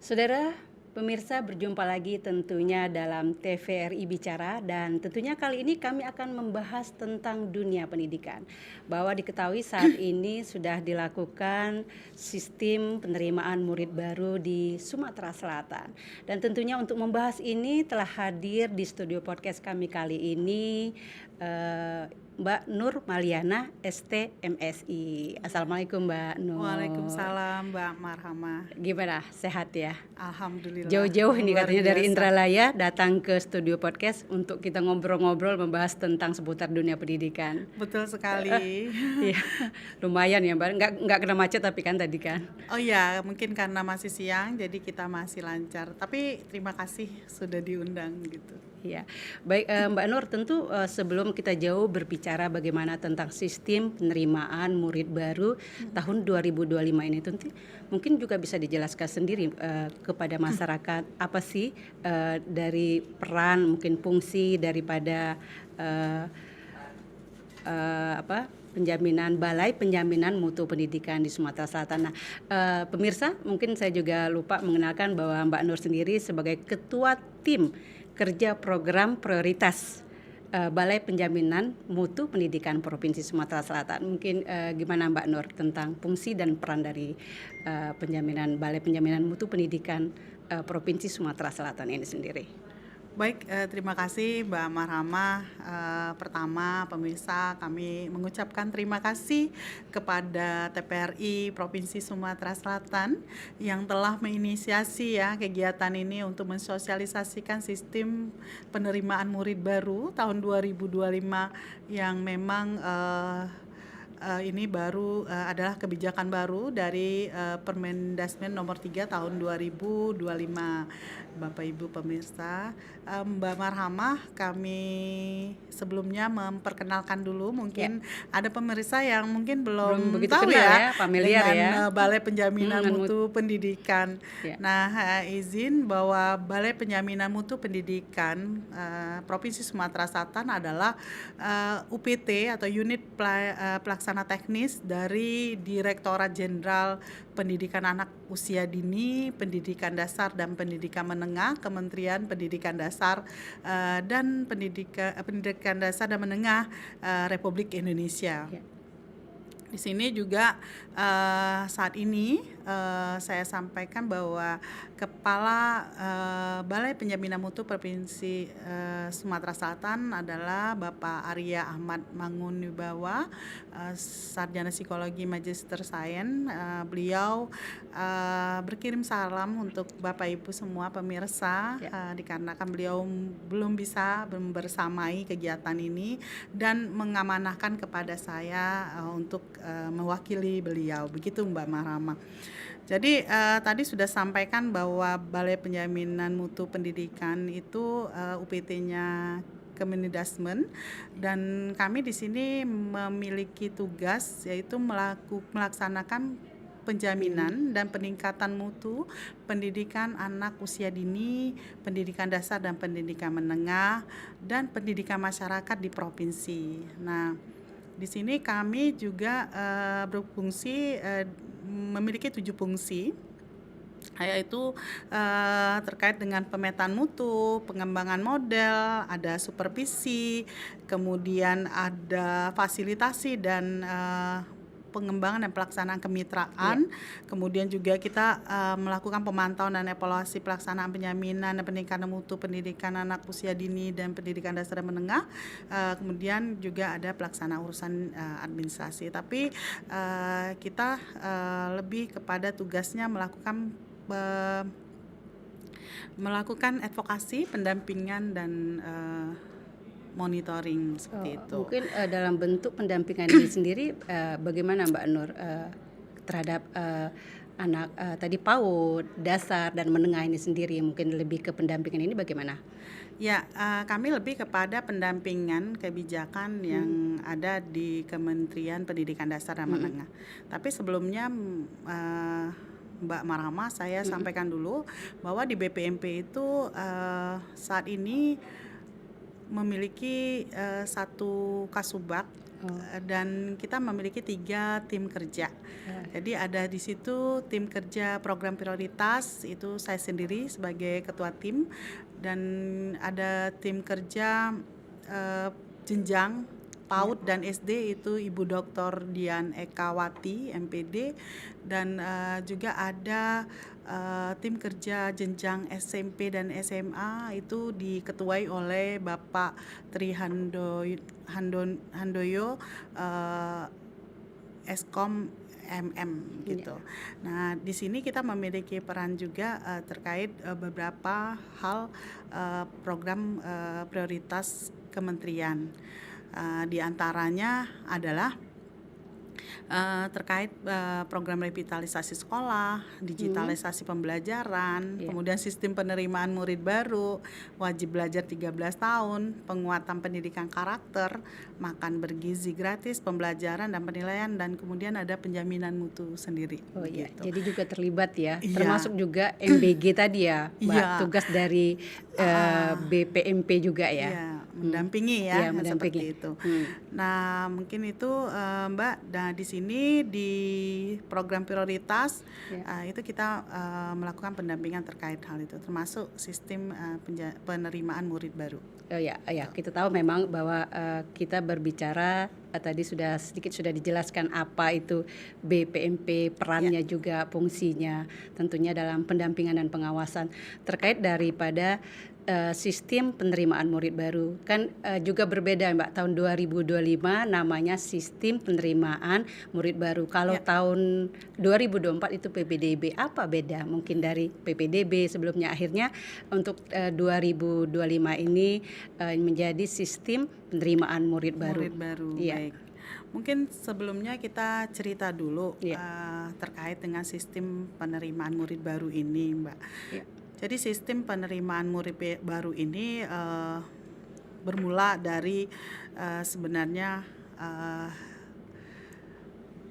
Saudara pemirsa, berjumpa lagi tentunya dalam TVRI Bicara, dan tentunya kali ini kami akan membahas tentang dunia pendidikan. Bahwa diketahui saat ini sudah dilakukan sistem penerimaan murid baru di Sumatera Selatan. Dan tentunya untuk membahas ini telah hadir di studio podcast kami kali ini Mbak Nur Maliana, ST MSI. Assalamualaikum Mbak Nur. Waalaikumsalam Mbak Marhama. Gimana, sehat ya? Alhamdulillah. Jauh-jauh ini luar katanya dari biasa. Indralaya datang ke studio podcast untuk kita ngobrol-ngobrol membahas tentang seputar dunia pendidikan. Betul sekali. Iya, lumayan ya Mbak, nggak kena macet tapi kan tadi kan. Oh ya, mungkin karena masih siang jadi kita masih lancar. Tapi terima kasih sudah diundang gitu. Iya, baik Mbak Nur, tentu sebelum kita jauh berbicara bagaimana tentang sistem penerimaan murid baru tahun 2025 ini, tentu mungkin juga bisa dijelaskan sendiri kepada masyarakat apa sih dari peran, mungkin fungsi daripada Balai Penjaminan Mutu Pendidikan di Sumatera Selatan. Nah, pemirsa, mungkin saya juga lupa mengenalkan bahwa Mbak Nur sendiri sebagai Ketua Tim Kerja Program Prioritas Balai Penjaminan Mutu Pendidikan Provinsi Sumatera Selatan. Mungkin gimana Mbak Nur tentang fungsi dan peran dari Balai Penjaminan Mutu Pendidikan Provinsi Sumatera Selatan ini sendiri? Baik, terima kasih Mbak Marhama. Pertama, pemirsa, kami mengucapkan terima kasih kepada TPRI Provinsi Sumatera Selatan yang telah menginisiasi kegiatan ini untuk mensosialisasikan sistem penerimaan murid baru tahun 2025 yang memang ini baru adalah kebijakan baru dari Permendasmen nomor 3 tahun 2025. Bapak Ibu pemirsa, Mbak Marhamah, kami sebelumnya memperkenalkan dulu, mungkin ada pemirsa yang mungkin belum begitu tahu kenal familiar dengan Balai Penjaminan Mutu Pendidikan. Ya. Nah, izin bahwa Balai Penjaminan Mutu Pendidikan Provinsi Sumatera Selatan adalah UPT atau unit pelaksana teknis dari Direktorat Jenderal Pendidikan Anak Usia Dini, Pendidikan Dasar dan Pendidikan Menengah, Kementerian Pendidikan Dasar dan Pendidikan Dasar dan Menengah Republik Indonesia. Ya. Di sini juga saat ini saya sampaikan bahwa Kepala Balai Penjaminan Mutu Provinsi Sumatera Selatan adalah Bapak Arya Ahmad Mangunwibawa, Sarjana Psikologi Magister Sains. Beliau berkirim salam untuk Bapak Ibu semua pemirsa, dikarenakan beliau belum bisa bersamai kegiatan ini dan mengamanahkan kepada saya untuk mewakili beliau. Begitu Mbak Marhama. Jadi tadi sudah sampaikan bahwa Balai Penjaminan Mutu Pendidikan itu UPT-nya Kemendasmen, dan kami di sini memiliki tugas yaitu melaksanakan penjaminan dan peningkatan mutu pendidikan anak usia dini, pendidikan dasar dan pendidikan menengah, dan pendidikan masyarakat di provinsi. Nah, di sini kami juga berfungsi memiliki 7 fungsi, yaitu terkait dengan pemetaan mutu, pengembangan model, ada supervisi, kemudian ada fasilitasi dan pengembangan dan pelaksanaan kemitraan. Kemudian juga kita melakukan pemantauan dan evaluasi pelaksanaan penjaminan dan peningkatan mutu pendidikan anak usia dini dan pendidikan dasar dan menengah. Kemudian juga ada pelaksanaan urusan administrasi. Tapi kita lebih kepada tugasnya melakukan advokasi, pendampingan dan monitoring seperti itu. Mungkin dalam bentuk pendampingan ini sendiri bagaimana Mbak Nur terhadap anak tadi PAUD, dasar dan menengah ini sendiri, mungkin lebih ke pendampingan ini bagaimana? Ya, kami lebih kepada pendampingan kebijakan yang ada di Kementerian Pendidikan Dasar dan Menengah. Tapi sebelumnya Mbak Marhama, saya sampaikan dulu bahwa di BPMP itu saat ini memiliki satu kasubag Oh, dan kita memiliki 3 tim kerja. ya. Jadi ada di situ tim kerja program prioritas, itu saya sendiri sebagai ketua tim, dan ada tim kerja jenjang PAUD dan SD, itu Ibu Dr. Dian Ekawati MPD, dan juga ada tim kerja jenjang SMP dan SMA, itu diketuai oleh Bapak Tri Handoyo, Eskom MM gitu. Nah, di sini kita memiliki peran juga terkait beberapa hal program prioritas kementerian. Di antaranya adalah terkait program revitalisasi sekolah, digitalisasi pembelajaran, Iya. kemudian sistem penerimaan murid baru, wajib belajar 13 tahun, penguatan pendidikan karakter, makan bergizi gratis, pembelajaran dan penilaian, dan kemudian ada penjaminan mutu sendiri. Oh iya, Gitu. jadi juga terlibat ya, Iya. termasuk juga MBG tadi ya, Mbak, Iya. tugas dari BPMP juga ya. Iya, mendampingi Iya, ya, mendampingi. seperti itu. Nah, mungkin itu Mbak. Nah, di sini di program prioritas itu kita melakukan pendampingan terkait hal itu, termasuk sistem penerimaan murid baru. Oh ya, kita tahu memang bahwa kita berbicara tadi sedikit sudah dijelaskan apa itu BPMP, perannya juga, fungsinya, tentunya dalam pendampingan dan pengawasan terkait daripada sistem penerimaan murid baru. Kan juga berbeda Mbak, tahun 2025 namanya sistem penerimaan murid baru. Kalau tahun 2024 itu PPDB. Apa beda mungkin dari PPDB sebelumnya, akhirnya untuk 2025 ini menjadi sistem penerimaan murid baru. Iya. Baik. Mungkin sebelumnya kita cerita dulu terkait dengan sistem penerimaan murid baru ini, Mbak. Iya. Jadi sistem penerimaan murid baru ini bermula dari sebenarnya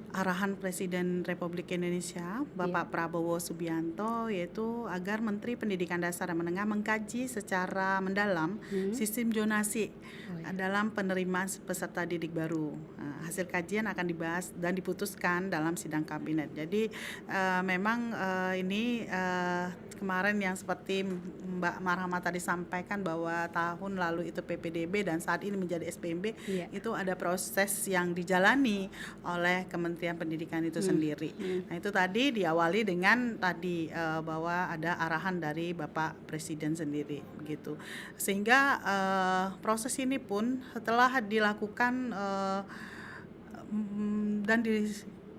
arahan Presiden Republik Indonesia Bapak Prabowo Subianto, yaitu agar Menteri Pendidikan Dasar dan Menengah mengkaji secara mendalam sistem zonasi dalam penerimaan peserta didik baru. Hasil kajian akan dibahas dan diputuskan dalam sidang kabinet. Jadi memang ini kemarin yang seperti Mbak Marhama tadi sampaikan bahwa tahun lalu itu PPDB dan saat ini menjadi SPMB, itu ada proses yang dijalani oleh Kementerian Pendidikan itu sendiri. Nah, itu tadi diawali dengan tadi bahwa ada arahan dari Bapak Presiden sendiri begitu. Sehingga proses ini pun setelah dilakukan dan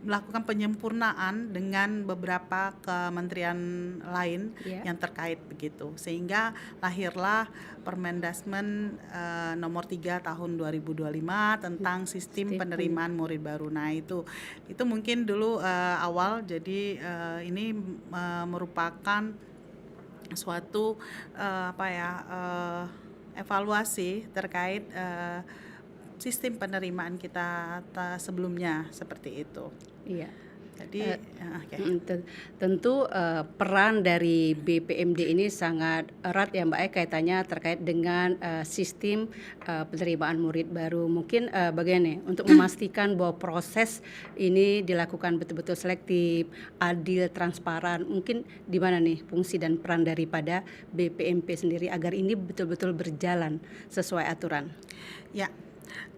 melakukan penyempurnaan dengan beberapa kementerian lain yang terkait begitu, sehingga lahirlah Permendasmen nomor 3 tahun 2025 tentang sistem penerimaan murid baru. Nah, itu mungkin dulu awal. Jadi ini merupakan suatu evaluasi terkait sistem penerimaan kita sebelumnya seperti itu. Iya. Jadi tentu peran dari BPMD ini sangat erat ya Mbak, kaitannya terkait dengan sistem penerimaan murid baru. Mungkin bagaimana untuk memastikan bahwa proses ini dilakukan betul-betul selektif, adil, transparan. Mungkin di mana nih fungsi dan peran daripada BPMP sendiri agar ini betul-betul berjalan sesuai aturan? Ya.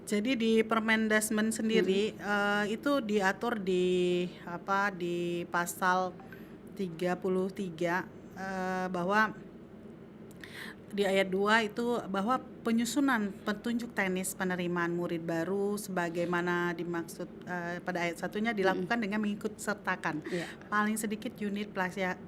Jadi di Permendasmen sendiri itu diatur di pasal 33 bahwa di ayat 2 itu bahwa penyusunan petunjuk teknis penerimaan murid baru sebagaimana dimaksud pada ayat 1-nya dilakukan dengan mengikut sertakan paling sedikit unit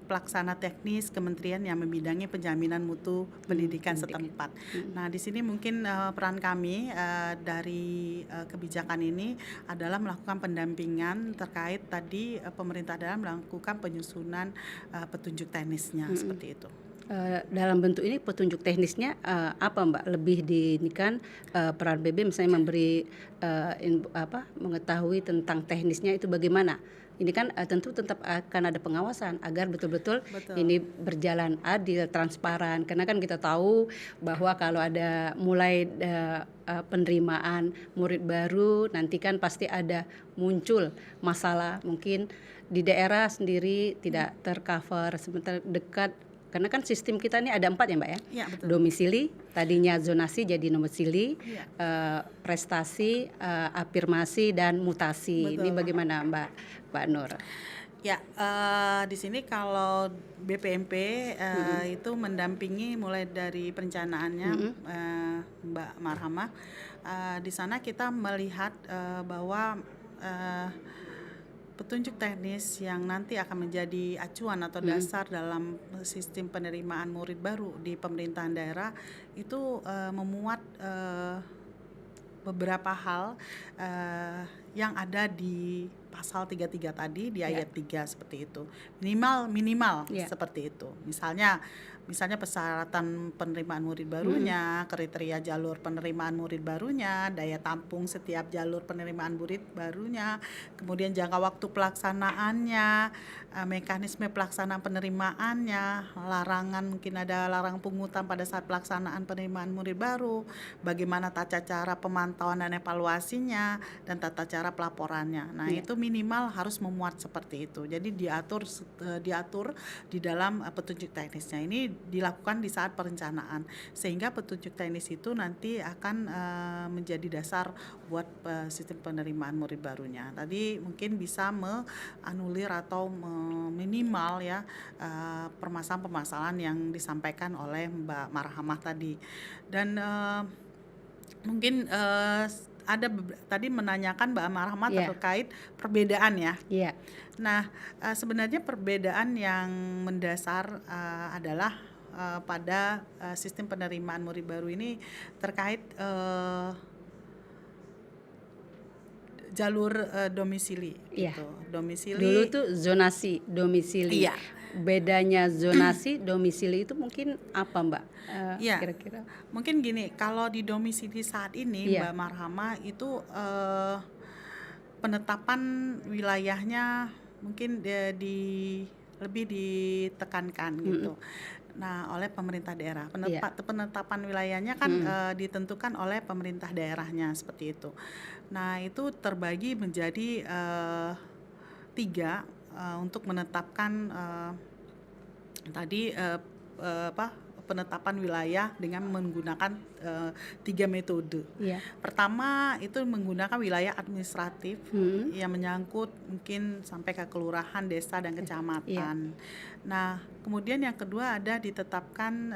pelaksana teknis kementerian yang membidangi penjaminan mutu pendidikan setempat. Nah, di sini mungkin peran kami dari kebijakan ini adalah melakukan pendampingan terkait tadi pemerintah dalam melakukan penyusunan petunjuk teknisnya seperti itu. Dalam bentuk ini petunjuk teknisnya apa Mbak? Lebih diinikan peran BB misalnya memberi mengetahui tentang teknisnya itu bagaimana ini kan tentu tetap akan ada pengawasan agar betul-betul Betul. ini berjalan adil, transparan. Karena kan kita tahu bahwa kalau ada mulai penerimaan murid baru, nanti kan pasti ada muncul masalah mungkin di daerah sendiri tidak tercover sebentar dekat. Karena kan sistem kita ini ada 4 ya Mbak ya. Iya, betul. Domisili, tadinya zonasi jadi nomisili, Iya. prestasi, afirmasi dan mutasi. Betul. Ini bagaimana Mbak Nur? Ya, di sini kalau BPMP itu mendampingi mulai dari perencanaannya Mbak Marhamah. Di sana kita melihat bahwa petunjuk teknis yang nanti akan menjadi acuan atau dasar dalam sistem penerimaan murid baru di pemerintahan daerah itu memuat beberapa hal yang ada di pasal 33 tadi di ayat 3 seperti itu. Minimal seperti itu. Misalnya persyaratan penerimaan murid barunya, kriteria jalur penerimaan murid barunya, daya tampung setiap jalur penerimaan murid barunya, kemudian jangka waktu pelaksanaannya, mekanisme pelaksanaan penerimaannya, larangan, mungkin ada larangan pungutan pada saat pelaksanaan penerimaan murid baru, bagaimana tata cara pemantauan dan evaluasinya, dan tata cara pelaporannya. Nah, itu minimal harus memuat seperti itu. Jadi diatur di dalam petunjuk teknisnya. Ini dilakukan di saat perencanaan, sehingga petunjuk teknis itu nanti akan menjadi dasar buat sistem penerimaan murid barunya. Tadi mungkin bisa menganulir atau minimal ya permasalahan-permasalahan yang disampaikan oleh Mbak Marhamah tadi. Dan mungkin ada tadi menanyakan Mbak Marhamah terkait perbedaan ya. Iya. Nah, sebenarnya perbedaan yang mendasar adalah pada sistem penerimaan murid baru ini terkait jalur domisili gitu. Domisili. Dulu tuh zonasi, domisili. Iya. Bedanya zonasi, domisili itu mungkin apa Mbak? Kira-kira? Mungkin gini, kalau di domisili saat ini Mbak Marhamah itu penetapan wilayahnya mungkin lebih ditekankan gitu. Nah, oleh pemerintah daerah. Penetapan wilayahnya kan ditentukan oleh pemerintah daerahnya seperti itu. Nah, itu terbagi menjadi 3 untuk menetapkan penetapan wilayah dengan menggunakan 3 metode. Pertama itu menggunakan wilayah administratif yang menyangkut mungkin sampai ke kelurahan, desa, dan kecamatan. Nah, kemudian yang kedua ada ditetapkan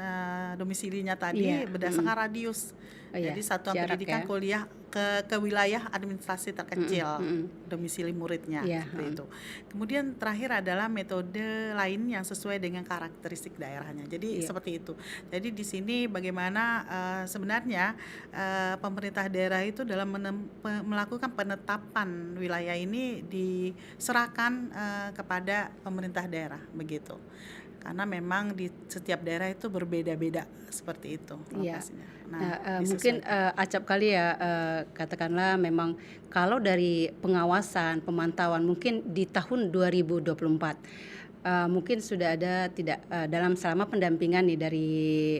domisilinya tadi berdasarkan radius. Jadi satuan pendidikan kuliah ke wilayah administrasi terkecil domisili muridnya seperti itu. Kemudian terakhir adalah metode lain yang sesuai dengan karakteristik daerahnya. Jadi seperti itu. Jadi di sini bagaimana sebenarnya pemerintah daerah itu dalam melakukan penetapan wilayah ini diserahkan kepada pemerintah daerah begitu. Karena memang di setiap daerah itu berbeda-beda seperti itu lokasinya. Nah, mungkin acap kali ya katakanlah memang kalau dari pengawasan, pemantauan mungkin di tahun 2024 mungkin sudah ada dalam selama pendampingan nih dari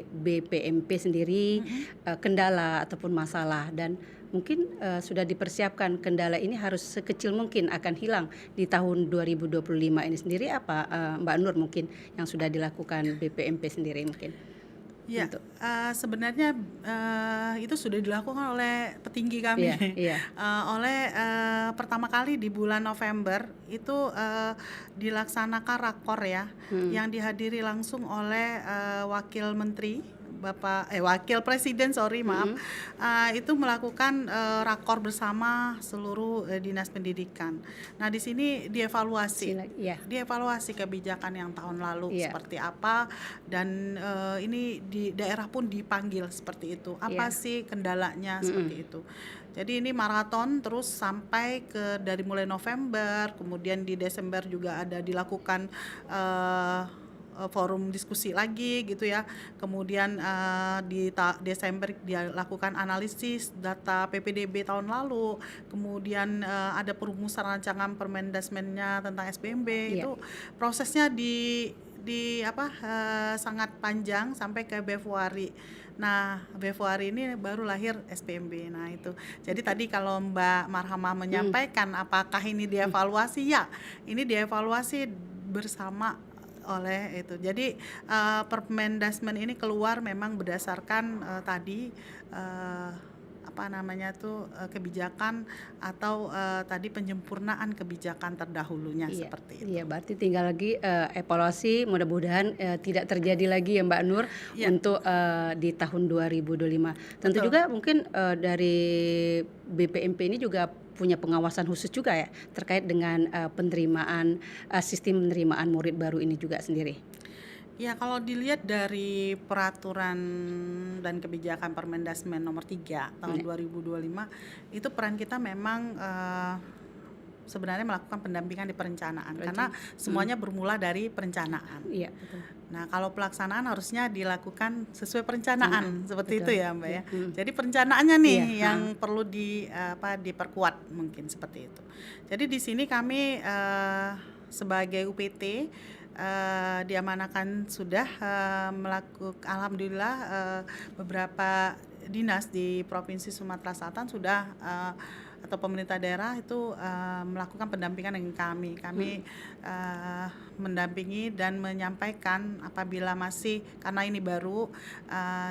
BPMP sendiri kendala ataupun masalah, dan mungkin sudah dipersiapkan kendala ini harus sekecil mungkin akan hilang di tahun 2025 ini sendiri apa Mbak Nur mungkin yang sudah dilakukan BPMP sendiri mungkin? Ya, sebenarnya itu sudah dilakukan oleh petinggi kami. Oleh pertama kali di bulan November itu dilaksanakan rakor ya, yang dihadiri langsung oleh wakil menteri wakil presiden itu melakukan rakor bersama seluruh dinas pendidikan. Nah, di sini dievaluasi kebijakan yang tahun lalu seperti apa, dan ini di daerah pun dipanggil seperti itu. Apa sih kendalanya seperti itu. Jadi ini maraton terus sampai dari mulai November, kemudian di Desember juga ada dilakukan forum diskusi lagi gitu ya. Kemudian di Desember dia lakukan analisis data PPDB tahun lalu. Kemudian ada perumusan rancangan Permendasmennya tentang SPMB. Iya. Itu prosesnya sangat panjang sampai ke Februari. Nah, Februari ini baru lahir SPMB. Nah, itu. Jadi tadi kalau Mbak Marhamah menyampaikan apakah ini dievaluasi, ya, ini dievaluasi bersama oleh itu. Jadi Permendasmen ini keluar memang berdasarkan tadi kebijakan atau tadi penyempurnaan kebijakan terdahulunya Iya, seperti itu. iya, berarti tinggal lagi evaluasi, mudah-mudahan tidak terjadi lagi ya Mbak Nur Iya. untuk di tahun 2025. Tentu Betul. juga mungkin dari BPMP ini juga punya pengawasan khusus juga ya terkait dengan penerimaan sistem penerimaan murid baru ini juga sendiri. Ya, kalau dilihat dari peraturan dan kebijakan Permendasmen nomor 3 tahun 2025, itu peran kita memang sebenarnya melakukan pendampingan di perencanaan, karena semuanya bermula dari perencanaan. Iya, betul. Nah, kalau pelaksanaan harusnya dilakukan sesuai perencanaan, seperti betul. itu ya Mbak ya. Jadi perencanaannya nih Iya, yang perlu diperkuat mungkin seperti itu. Jadi di sini kami sebagai UPT diamanahkan sudah melakukan, alhamdulillah beberapa dinas di Provinsi Sumatera Selatan sudah atau pemerintah daerah itu melakukan pendampingan dengan kami. Kami mendampingi dan menyampaikan apabila masih, karena ini baru,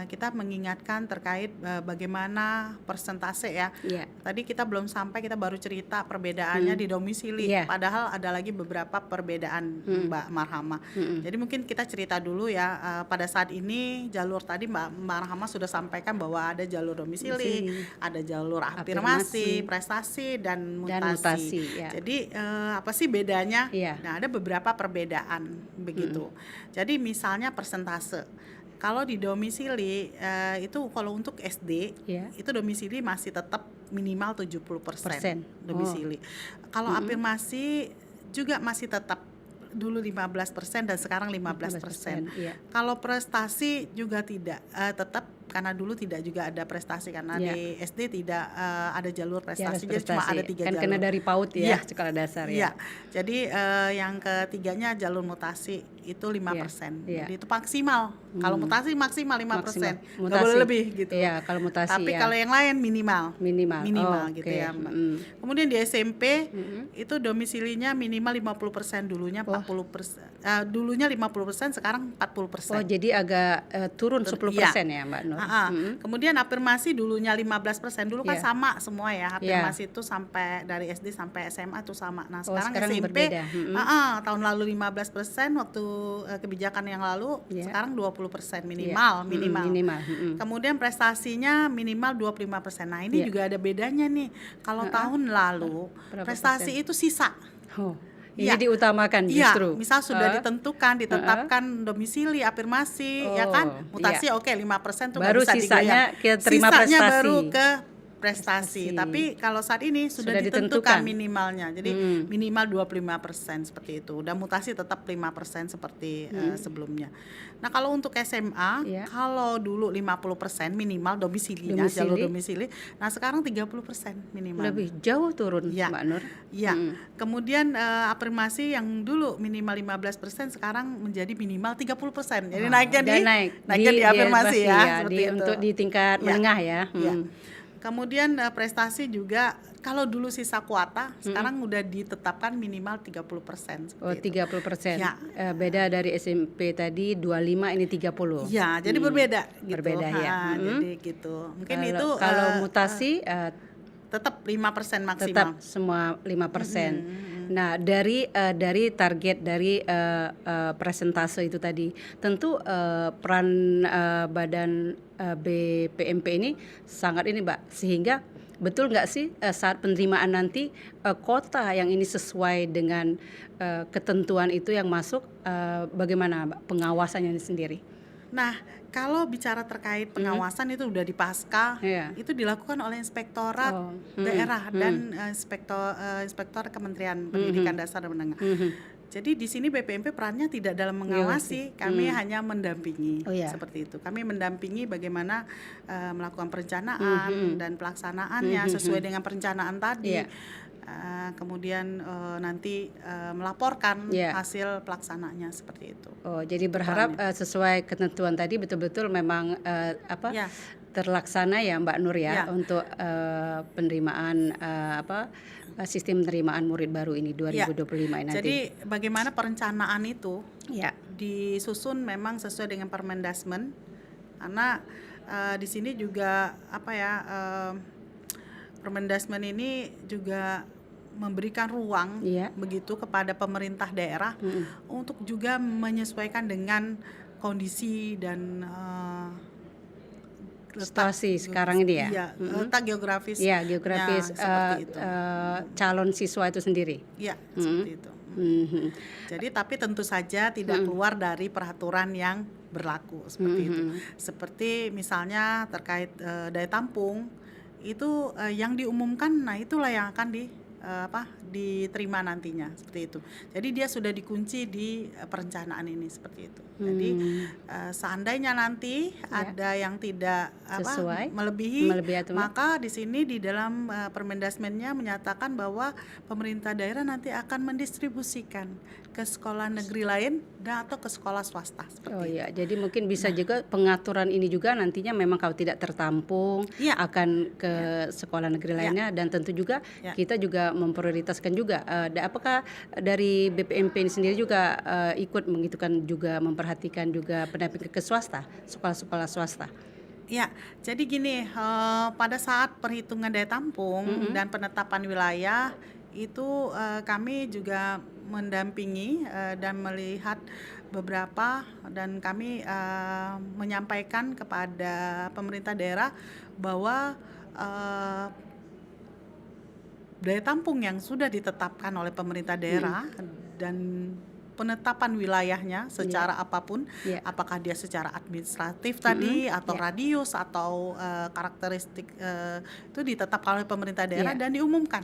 kita mengingatkan terkait bagaimana persentase ya. Iya. Tadi kita belum sampai, kita baru cerita perbedaannya di domisili. Iya. Padahal ada lagi beberapa perbedaan Mbak Marhamah. Jadi mungkin kita cerita dulu ya, pada saat ini jalur tadi Mbak Marhamah sudah sampaikan bahwa ada jalur domisili, ada jalur afirmasi, prestasi dan mutasi. Ya. Jadi apa sih bedanya? Iya. Nah, ada beberapa perbedaan begitu. Jadi misalnya persentase. Kalau di domisili itu kalau untuk SD itu domisili masih tetap minimal 70% domisili. Kalau afirmasi juga masih tetap dulu 15% dan sekarang 15%. Iya. Kalau prestasi juga tidak tetap, karena dulu tidak juga ada prestasi, karena di SD tidak ada jalur prestasi, jadi cuma ada 3 kan jalur. kena dari PAUD ya, sekolah dasar ya. Iya. Jadi yang ketiganya jalur mutasi itu 5%. Jadi itu maksimal. Kalau mutasi maksimal 5%. Nggak boleh lebih gitu. Iya, kalau mutasi. Tapi kalau yang lain minimal gitu ya Mbak. Kemudian di SMP itu domisilinya minimal 50%, dulunya 40%. Dulunya 50%, sekarang 40%. Oh, jadi agak turun 10% ya Mbak Nur. Kemudian afirmasi dulunya 15%, dulu kan sama semua ya. Afirmasi itu sampai dari SD sampai SMA itu sama. Nah, sekarang SMP berbeda. tahun lalu 15% waktu kebijakan yang lalu, sekarang 20% minimal. Kemudian prestasinya minimal 25%. Nah, ini juga ada bedanya nih. Kalau tahun lalu prestasi itu sisa. Ini diutamakan justru. Misal sudah ditetapkan domisili, afirmasi, ya kan, mutasi 5% tuh nggak bisa digoyang. Baru sisanya kita terima prestasi. Sisanya baru ke prestasi. Tapi kalau saat ini sudah ditentukan minimalnya. Jadi minimal 25% seperti itu. Dan mutasi tetap 5% seperti sebelumnya. Nah, kalau untuk SMA, kalau dulu 50% minimal domisilinya, jalur domisili. Nah, sekarang 30% minimal. Lebih jauh turun, Mbak Nur. Iya. Kemudian afirmasi yang dulu minimal 15% sekarang menjadi minimal 30%. Jadi naiknya di afirmasi ya. Untuk di tingkat menengah ya. Kemudian prestasi juga, kalau dulu sisa kuota, sekarang udah ditetapkan minimal 30%. 30%. Ya. Beda dari SMP tadi 25, ini 30. Iya, jadi berbeda gitu. Berbeda ya. Jadi gitu. Mungkin itu kalau mutasi tetap 5% maksimal. Tetap semua 5%. Nah, dari target dari presentase itu tadi, tentu peran badan BPMP ini sangat ini Mbak, sehingga betul nggak sih saat penerimaan nanti kota yang ini sesuai dengan ketentuan itu yang masuk, bagaimana Mbak pengawasannya sendiri? Nah, kalau bicara terkait pengawasan itu udah di Pasca, itu dilakukan oleh inspektorat daerah dan inspektor Kementerian Pendidikan Dasar dan Menengah. Jadi di sini BPMP perannya tidak dalam mengawasi, kami hanya mendampingi, Oh ya. seperti itu. Kami mendampingi bagaimana melakukan perencanaan dan pelaksanaannya sesuai dengan perencanaan tadi. Iya. Kemudian nanti melaporkan Iya. hasil pelaksananya seperti itu. Oh, jadi berharap sesuai ketentuan tadi betul-betul memang Ya. terlaksana ya Mbak Nur ya, Ya. untuk penerimaan sistem penerimaan murid baru ini 2025 ini nanti. Jadi bagaimana perencanaan itu Ya. disusun memang sesuai dengan Permendasmen, karena di sini juga Permendasmen ini juga memberikan ruang Iya. begitu kepada pemerintah daerah untuk juga menyesuaikan dengan kondisi dan Situasi sekarang ini ya. Iya, letak geografis. Ya, geografis seperti itu. calon siswa itu sendiri. Iya, seperti itu. Mhm. Jadi tapi tentu saja tidak keluar dari peraturan yang berlaku seperti itu. Seperti misalnya terkait daya tampung itu yang diumumkan, nah itulah yang akan diterima nantinya seperti itu. Jadi dia sudah dikunci di perencanaan ini seperti itu. Jadi seandainya nanti ada yang tidak Sesuai, melebihi aturan. maka di sini di dalam Permendasmennya menyatakan bahwa pemerintah daerah nanti akan mendistribusikan ke sekolah negeri lain dan atau ke sekolah swasta seperti Oh itu. ya, jadi mungkin bisa juga pengaturan ini juga nantinya memang kalau tidak tertampung Iya. akan ke sekolah negeri lainnya, dan tentu juga kita juga memprioritaskan juga. Apakah dari BPMP ini sendiri juga ikut mengitukan juga memperhatikan juga pendamping ke swasta, sekolah-sekolah swasta? Ya, jadi gini, pada saat perhitungan daya tampung dan penetapan wilayah itu kami juga mendampingi dan melihat beberapa, dan kami menyampaikan kepada pemerintah daerah bahwa daya tampung yang sudah ditetapkan oleh pemerintah daerah dan penetapan wilayahnya secara apapun, apakah dia secara administratif tadi atau radius atau karakteristik itu ditetapkan oleh pemerintah daerah dan diumumkan.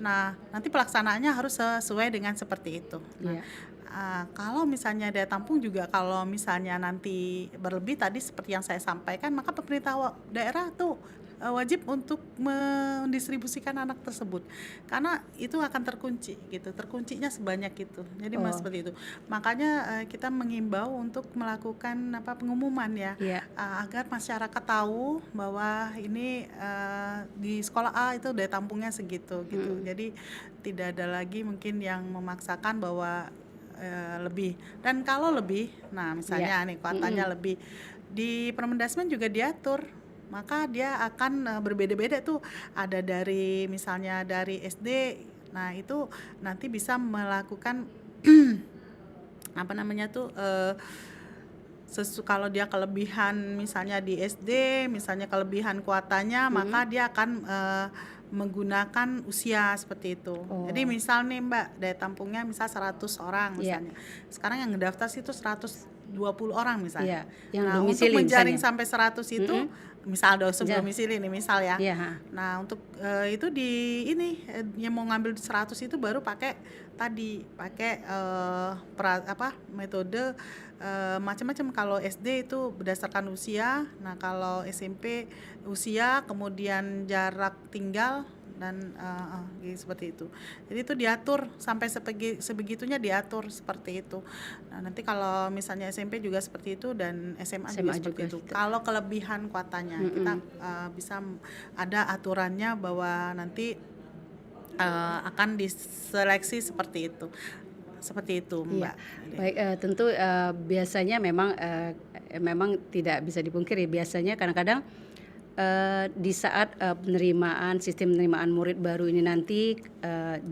Nah, nanti pelaksanaannya harus sesuai dengan seperti itu. Nah, kalau misalnya daya tampung juga kalau misalnya nanti berlebih tadi seperti yang saya sampaikan, maka pemerintah daerah tuh wajib untuk mendistribusikan anak tersebut, karena itu akan terkunci gitu, terkuncinya sebanyak itu. Jadi seperti itu. Makanya kita mengimbau untuk melakukan pengumuman agar masyarakat tahu bahwa ini di sekolah A itu daya tampungnya segitu gitu. Jadi tidak ada lagi mungkin yang memaksakan bahwa lebih. Dan kalau lebih, nah misalnya nih kuotanya lebih, di Permendasmen juga diatur, maka dia akan berbeda-beda tuh, ada dari misalnya dari SD, nah itu nanti bisa melakukan kalau dia kelebihan misalnya di SD, misalnya kelebihan kuotanya, maka dia akan menggunakan usia seperti itu. Jadi misal nih Mbak, daya tampungnya misal 100 orang misalnya. Sekarang yang ngedaftar itu 120 orang misalnya. Yang nah, untuk domisili menjaring misalnya. sampai 100 itu misal domisili nih misal ya. Nah, untuk itu yang mau ngambil 100 itu baru pakai metode macam-macam. Kalau SD itu berdasarkan usia, nah kalau SMP usia, kemudian jarak tinggal, dan seperti itu. Jadi itu diatur sampai sebegitunya, diatur seperti itu. Nah, nanti kalau misalnya SMP juga seperti itu, dan SMA juga seperti itu. Kalau kelebihan kuotanya kita bisa ada aturannya bahwa nanti akan diseleksi seperti itu. Seperti itu, Mbak. Baik, tentu biasanya memang tidak bisa dipungkiri, biasanya kadang-kadang di saat sistem penerimaan murid baru ini nanti,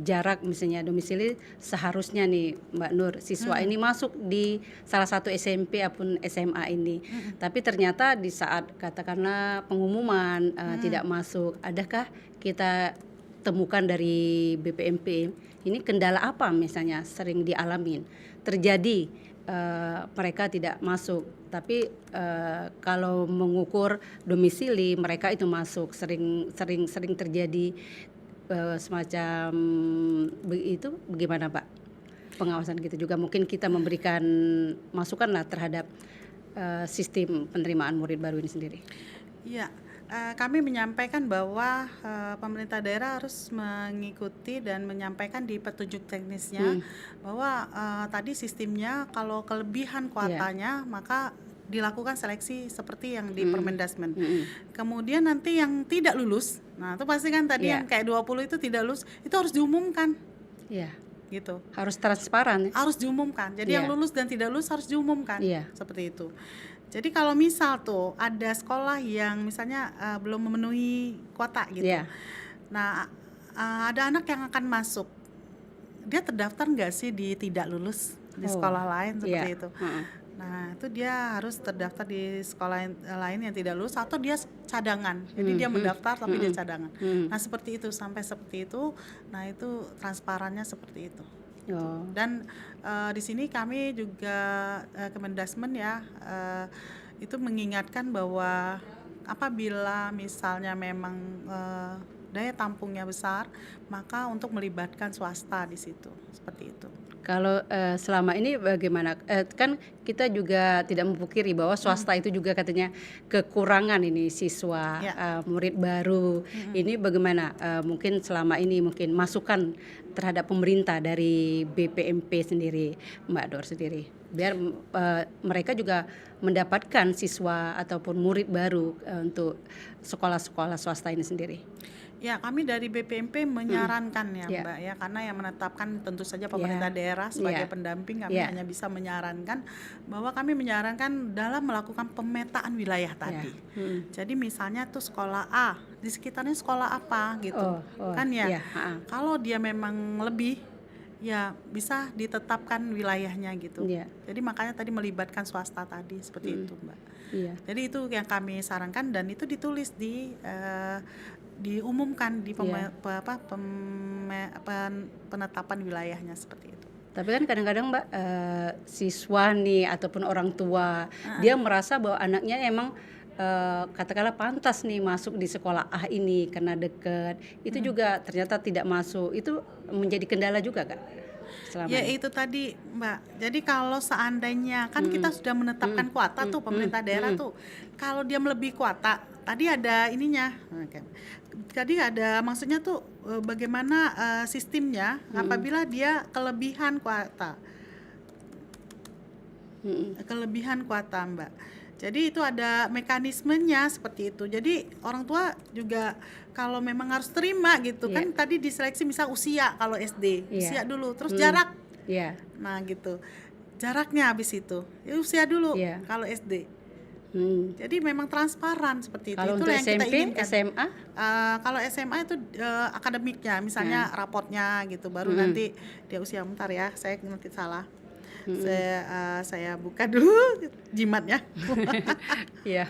jarak misalnya domisili, seharusnya nih Mbak Nur, siswa ini masuk di salah satu SMP ataupun SMA ini, tapi ternyata di saat katakanlah pengumuman tidak masuk, adakah kita temukan dari BPMP ini kendala apa misalnya sering dialamin terjadi, mereka tidak masuk, tapi kalau mengukur domisili mereka itu masuk, sering terjadi semacam itu, bagaimana Pak? pengawasan gitu juga mungkin kita memberikan masukan lah terhadap sistem penerimaan murid baru ini sendiri. Iya, kami menyampaikan bahwa pemerintah daerah harus mengikuti dan menyampaikan di petunjuk teknisnya bahwa tadi sistemnya kalau kelebihan kuotanya maka dilakukan seleksi seperti yang di Permendasmen. Kemudian nanti yang tidak lulus, nah itu pasti kan tadi yang kayak 20 itu tidak lulus, itu harus diumumkan. Iya. Gitu. Harus transparan. Harus diumumkan. Jadi yang lulus dan tidak lulus harus diumumkan. Seperti itu. Jadi kalau misal tuh ada sekolah yang misalnya belum memenuhi kuota gitu. Nah, ada anak yang akan masuk. Dia terdaftar nggak sih di tidak lulus di sekolah lain seperti itu. Nah, itu dia harus terdaftar di sekolah lain yang tidak lulus atau dia cadangan. Jadi dia mendaftar tapi dia cadangan. Nah, seperti itu, sampai seperti itu. Nah, itu transparannya seperti itu. Dan di sini kami juga Kemendasmen ya itu mengingatkan bahwa apabila misalnya memang daya tampungnya besar, maka untuk melibatkan swasta di situ, seperti itu. Kalau selama ini bagaimana? Kan kita juga tidak memungkiri bahwa swasta itu juga katanya kekurangan ini siswa murid baru. Ini bagaimana? Mungkin selama ini mungkin masukan terhadap pemerintah dari BPMP sendiri, Mbak Dor sendiri, biar mereka juga mendapatkan siswa ataupun murid baru untuk sekolah-sekolah swasta ini sendiri. Ya, kami dari BPMP menyarankan ya Mbak ya, karena yang menetapkan tentu saja pemerintah daerah sebagai pendamping, kami hanya bisa menyarankan bahwa kami menyarankan dalam melakukan pemetaan wilayah tadi. Jadi misalnya tuh sekolah A, di sekitarnya sekolah apa gitu, kan ya. Kalau dia memang lebih, ya bisa ditetapkan wilayahnya gitu. Jadi makanya tadi melibatkan swasta tadi seperti itu Mbak. Jadi itu yang kami sarankan dan itu ditulis diumumkan di penetapan wilayahnya seperti itu. Tapi kan kadang-kadang Mbak, siswa nih ataupun orang tua dia merasa bahwa anaknya emang katakanlah pantas nih masuk di sekolah A ini karena dekat, itu juga ternyata tidak masuk, itu menjadi kendala juga Kak? Ya itu tadi Mbak, jadi kalau seandainya kan kita sudah menetapkan kuota tuh pemerintah daerah tuh, kalau dia melebihi kuota, tadi ada ininya, tadi ada maksudnya tuh bagaimana sistemnya apabila dia kelebihan kuota, kelebihan kuota Mbak. Jadi itu ada mekanismenya seperti itu. Jadi orang tua juga kalau memang harus terima gitu kan, tadi diseleksi misal usia kalau SD, usia dulu, terus jarak. Nah gitu, jaraknya habis itu, ya usia dulu kalau SD. Jadi memang transparan seperti itu. Kalau Itulah untuk yang kita SMP, inginkan. SMA? Kalau SMA itu akademiknya, misalnya rapotnya gitu, baru nanti dia usia. Bentar ya, saya nanti salah. Saya buka dulu jimatnya. Ya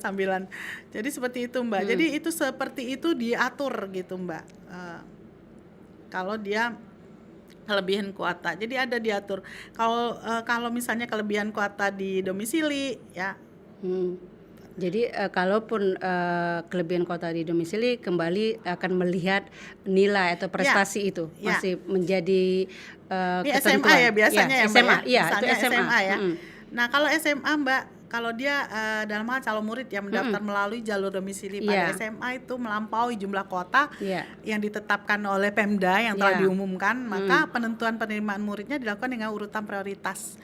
sambilan. Jadi seperti itu Mbak. Jadi itu seperti itu diatur gitu Mbak. Kalau dia kelebihan kuota, jadi ada diatur. Kalau misalnya kelebihan kuota di domisili ya. Jadi kalaupun kelebihan kuota di domisili kembali akan melihat nilai atau prestasi itu masih menjadi ketentuan. SMA ya biasanya ya Mbak. SMA, ya? itu SMA ya. Nah kalau SMA Mbak, kalau dia dalam hal calon murid yang mendaftar melalui jalur domisili pada SMA itu melampaui jumlah kuota yang ditetapkan oleh Pemda yang telah diumumkan, maka penentuan penerimaan muridnya dilakukan dengan urutan prioritas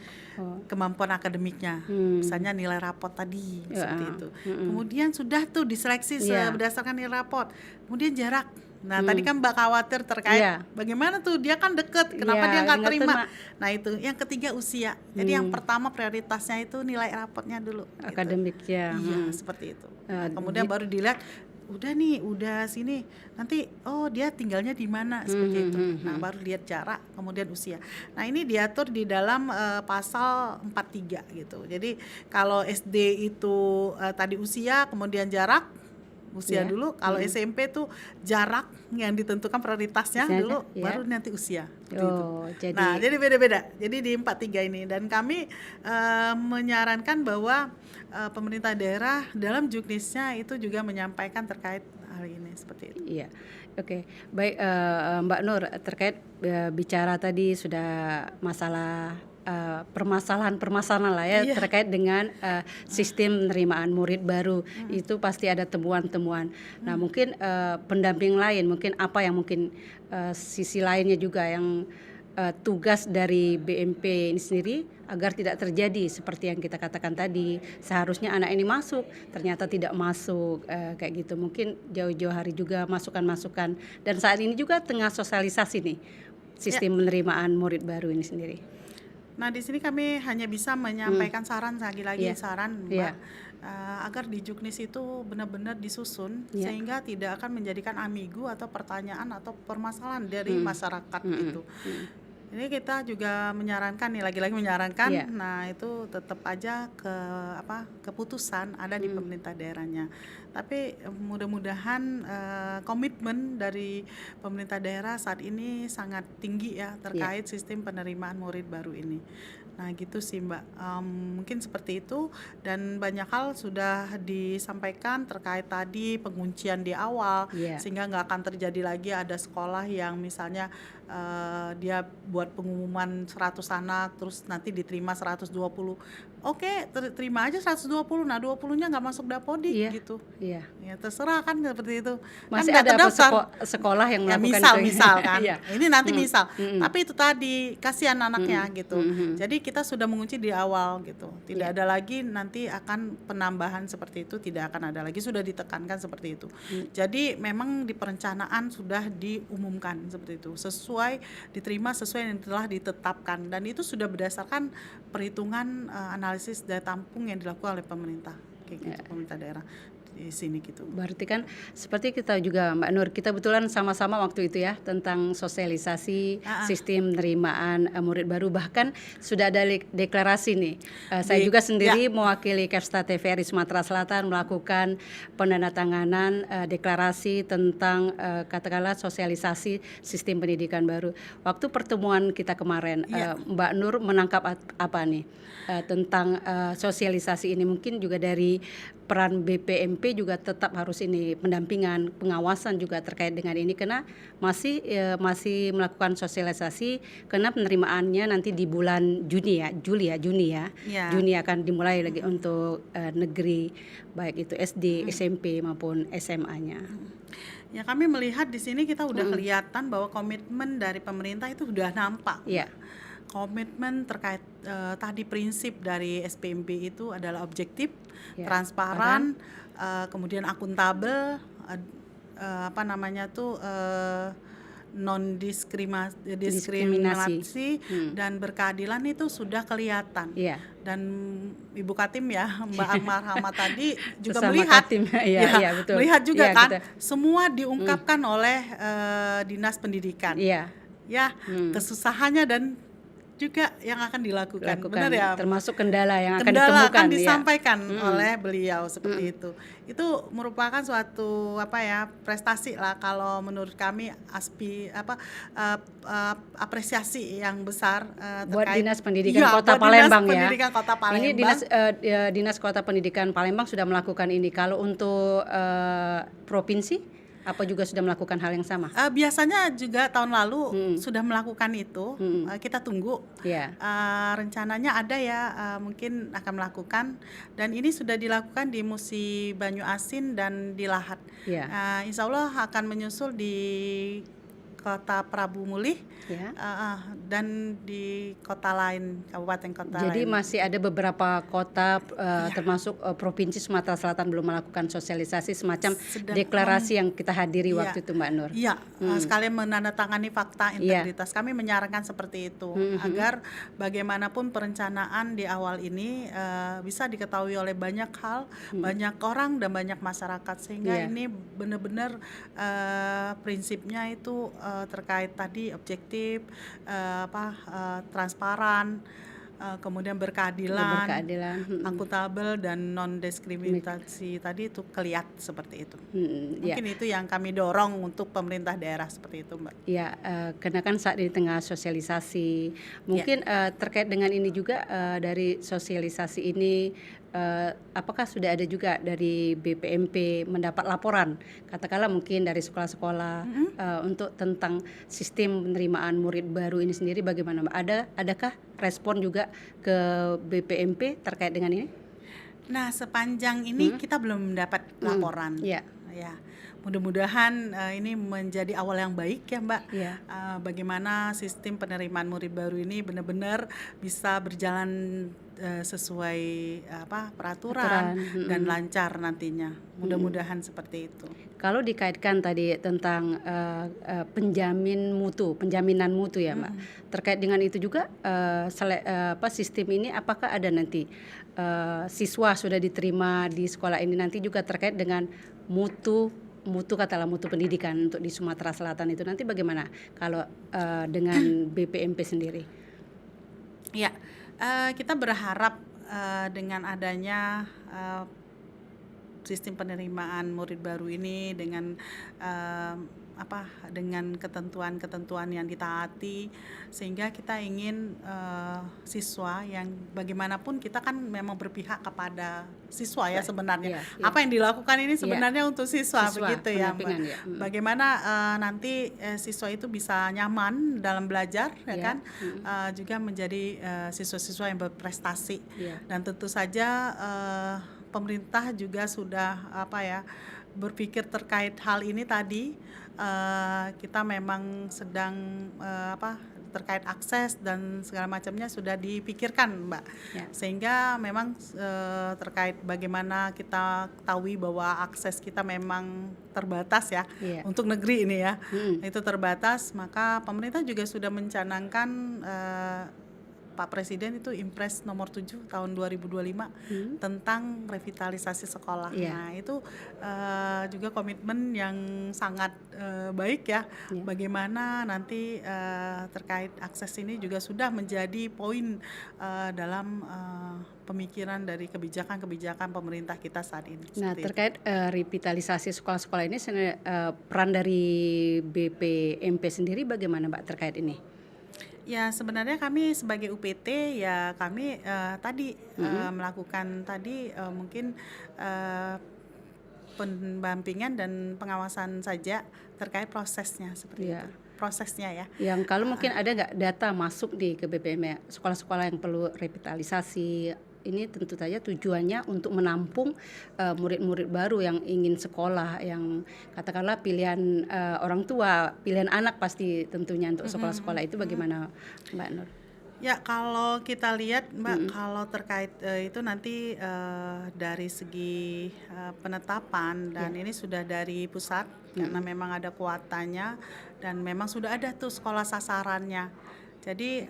kemampuan akademiknya, misalnya nilai rapot tadi seperti itu. Kemudian sudah tuh diseleksi berdasarkan nilai rapot, kemudian jarak. Nah tadi kan Mbak khawatir terkait bagaimana tuh dia kan deket, kenapa dia nggak terima? Nah itu yang ketiga usia. Jadi yang pertama prioritasnya itu nilai rapotnya dulu. Akademik gitu. Iya seperti itu. Kemudian baru dilihat, udah sini nanti dia tinggalnya di mana seperti itu. Nah baru lihat jarak, kemudian usia. Nah ini diatur di dalam pasal 43 gitu. Jadi kalau SD itu tadi usia, kemudian jarak, usia Iya. dulu. Kalau SMP tuh jarak yang ditentukan prioritasnya Misalnya, dulu, ya. baru nanti usia seperti itu. Oh, Nah, jadi jadi beda-beda. Jadi di 43 ini, dan kami menyarankan bahwa pemerintah daerah dalam juknisnya itu juga menyampaikan terkait hal ini seperti itu. iya. Oke, baik, Mbak Nur, terkait bicara tadi sudah masalah permasalahan-permasalahan lah ya Iya. terkait dengan sistem penerimaan murid baru. Itu pasti ada temuan-temuan. Nah, mungkin pendamping lain, mungkin apa yang mungkin sisi lainnya juga yang tugas dari BMP ini sendiri agar tidak terjadi seperti yang kita katakan tadi, seharusnya anak ini masuk ternyata tidak masuk, kayak gitu. Mungkin jauh-jauh hari juga masukan-masukan, dan saat ini juga tengah sosialisasi nih sistem penerimaan murid baru ini sendiri. Nah, di sini kami hanya bisa menyampaikan saran, lagi-lagi Iya. saran, Iya. Mbak, agar di juknis itu benar-benar disusun Iya. sehingga tidak akan menjadikan ambigu atau pertanyaan atau permasalahan dari masyarakat itu. Ini kita juga menyarankan nih, lagi-lagi menyarankan. Iya. Nah, itu tetap aja keputusan ada di pemerintah daerahnya. Tapi mudah-mudahan komitmen dari pemerintah daerah saat ini sangat tinggi ya terkait sistem penerimaan murid baru ini. Nah, gitu sih, Mbak. Mungkin seperti itu, dan banyak hal sudah disampaikan terkait tadi penguncian di awal, Iya. sehingga nggak akan terjadi lagi ada sekolah yang misalnya dia buat pengumuman 100 anak terus nanti diterima 120. Oke, terima aja 120. Nah, 20-nya nggak masuk Dapodik Iya. gitu. Iya. Ya terserah kan seperti itu. Masih Kan nggak ada apa terdaftar. sekolah yang Ya melakukan misal kan. Iya. Ini nanti misal. Tapi itu tadi kasihan anaknya gitu. Mhm. Jadi kita sudah mengunci di awal gitu. Tidak Iya. ada lagi nanti akan penambahan seperti itu, tidak akan ada lagi, sudah ditekankan seperti itu. Jadi memang di perencanaan sudah diumumkan seperti itu. Diterima sesuai yang telah ditetapkan, dan itu sudah berdasarkan perhitungan analisis daya tampung yang dilakukan oleh pemerintah kayak gitu, pemerintah daerah di sini gitu. Berarti kan seperti kita juga Mbak Nur, kita betulan sama-sama waktu itu ya tentang sosialisasi sistem penerimaan murid baru, bahkan sudah ada deklarasi nih. Saya juga sendiri mewakili Kepsta TVRI Sumatera Selatan melakukan penandatanganan deklarasi tentang katakanlah sosialisasi sistem pendidikan baru. Waktu pertemuan kita kemarin, Mbak Nur menangkap apa nih tentang sosialisasi ini? Mungkin juga dari peran BPMP juga tetap harus ini pendampingan, pengawasan juga terkait dengan ini, karena masih melakukan sosialisasi, karena penerimaannya nanti di bulan Juni ya. Juni akan dimulai lagi untuk negeri, baik itu SD, SMP maupun SMA-nya. Ya, kami melihat di sini kita udah kelihatan bahwa komitmen dari pemerintah itu sudah nampak. Iya. Komitmen terkait tadi prinsip dari SPMB itu adalah objektif, Ya, transparan, kemudian akuntabel, non diskriminasi dan berkeadilan, itu sudah kelihatan. Iya. Dan Ibu Katim ya, Mbak Marhamad tadi juga Sesama melihat, Katim, iya, betul. melihat juga Iya, kan, betul. semua diungkapkan oleh Dinas Pendidikan. Iya. Ya, kesusahannya dan juga yang akan dilakukan. Benar ya? Termasuk kendala yang akan Kendala ditemukan, akan ya. disampaikan oleh beliau seperti itu. Itu merupakan suatu prestasi lah kalau menurut kami, apresiasi yang besar Buat terkait Dinas Pendidikan Kota Palembang ya. Pendidikan Kota Palembang. Ini Dinas Kota Pendidikan Palembang sudah melakukan ini. Kalau untuk provinsi, apa juga sudah melakukan hal yang sama? Biasanya juga tahun lalu sudah melakukan itu. Kita tunggu. Iya. Rencananya ada ya, mungkin akan melakukan, dan ini sudah dilakukan di Musi Banyu Asin dan di Lahat. Iya. Insya Allah akan menyusul di Kota Prabu Mulih, dan di kota lain, kabupaten kota lain. Jadi masih ada beberapa kota termasuk provinsi Sumatera Selatan belum melakukan sosialisasi semacam deklarasi yang kita hadiri waktu itu, Mbak Nur. Iya, sekalian menandatangani fakta integritas. Kami menyarankan seperti itu agar bagaimanapun perencanaan di awal ini bisa diketahui oleh banyak hal, banyak orang dan banyak masyarakat, sehingga ini benar-benar prinsipnya itu terkait tadi objektif, transparan, kemudian Ya, berkeadilan, berkeadilan. akuntabel dan non diskriminasi tadi itu kelihatan seperti itu. Ya. Mungkin itu yang kami dorong untuk pemerintah daerah seperti itu, Mbak. Ya, karena kan saat di tengah sosialisasi, Ya. mungkin terkait dengan ini juga dari sosialisasi ini, apakah sudah ada juga dari BPMP mendapat laporan, katakanlah mungkin dari sekolah-sekolah untuk tentang sistem penerimaan murid baru ini sendiri bagaimana, Mbak? Adakah respon juga ke BPMP terkait dengan ini? Nah, sepanjang ini kita belum mendapat laporan. Ya. Ya, mudah-mudahan ini menjadi awal yang baik ya, Mbak. Ya. Bagaimana sistem penerimaan murid baru ini benar-benar bisa berjalan sesuai peraturan dan lancar nantinya. Mudah-mudahan seperti itu. Kalau dikaitkan tadi tentang penjaminan mutu ya, Mbak. Terkait dengan itu juga sistem ini apakah ada nanti siswa sudah diterima di sekolah ini nanti juga terkait dengan mutu pendidikan untuk di Sumatera Selatan itu nanti bagaimana kalau dengan BPMP sendiri? Ya, kita berharap dengan adanya sistem penerimaan murid baru ini dengan dengan ketentuan-ketentuan yang ditaati, sehingga kita ingin siswa yang bagaimanapun kita kan memang berpihak kepada siswa ya sebenarnya. Apa yang dilakukan ini sebenarnya untuk siswa begitu ya, Mbak. Bagaimana nanti siswa itu bisa nyaman dalam belajar ya kan, juga menjadi siswa-siswa yang berprestasi. Dan tentu saja pemerintah juga sudah berpikir terkait hal ini tadi. Kita memang sedang terkait akses dan segala macamnya sudah dipikirkan, Mbak. Sehingga memang terkait bagaimana kita ketahui bahwa akses kita memang terbatas ya. Untuk negeri ini ya. Itu terbatas, maka pemerintah juga sudah mencanangkan Pak Presiden itu Impres nomor 7 tahun 2025 tentang revitalisasi sekolah. Nah, itu juga komitmen yang sangat baik ya. Bagaimana nanti terkait akses ini juga sudah menjadi poin dalam pemikiran dari kebijakan-kebijakan pemerintah kita saat ini. Nah, terkait revitalisasi sekolah-sekolah ini peran dari BPMP sendiri bagaimana, Mbak, terkait ini? Ya, sebenarnya kami sebagai UPT ya kami tadi melakukan tadi mungkin pendampingan dan pengawasan saja terkait prosesnya seperti itu. Prosesnya ya. Yang kalau mungkin ada nggak data masuk ke BPM ya, sekolah-sekolah yang perlu revitalisasi ini tentu saja tujuannya untuk menampung murid-murid baru yang ingin sekolah, yang katakanlah pilihan orang tua, pilihan anak pasti tentunya untuk sekolah-sekolah itu bagaimana, Mbak Nur? Ya, kalau kita lihat, Mbak, kalau terkait itu nanti dari segi penetapan dan ini sudah dari pusat karena memang ada kuotanya dan memang sudah ada tuh sekolah sasarannya. Jadi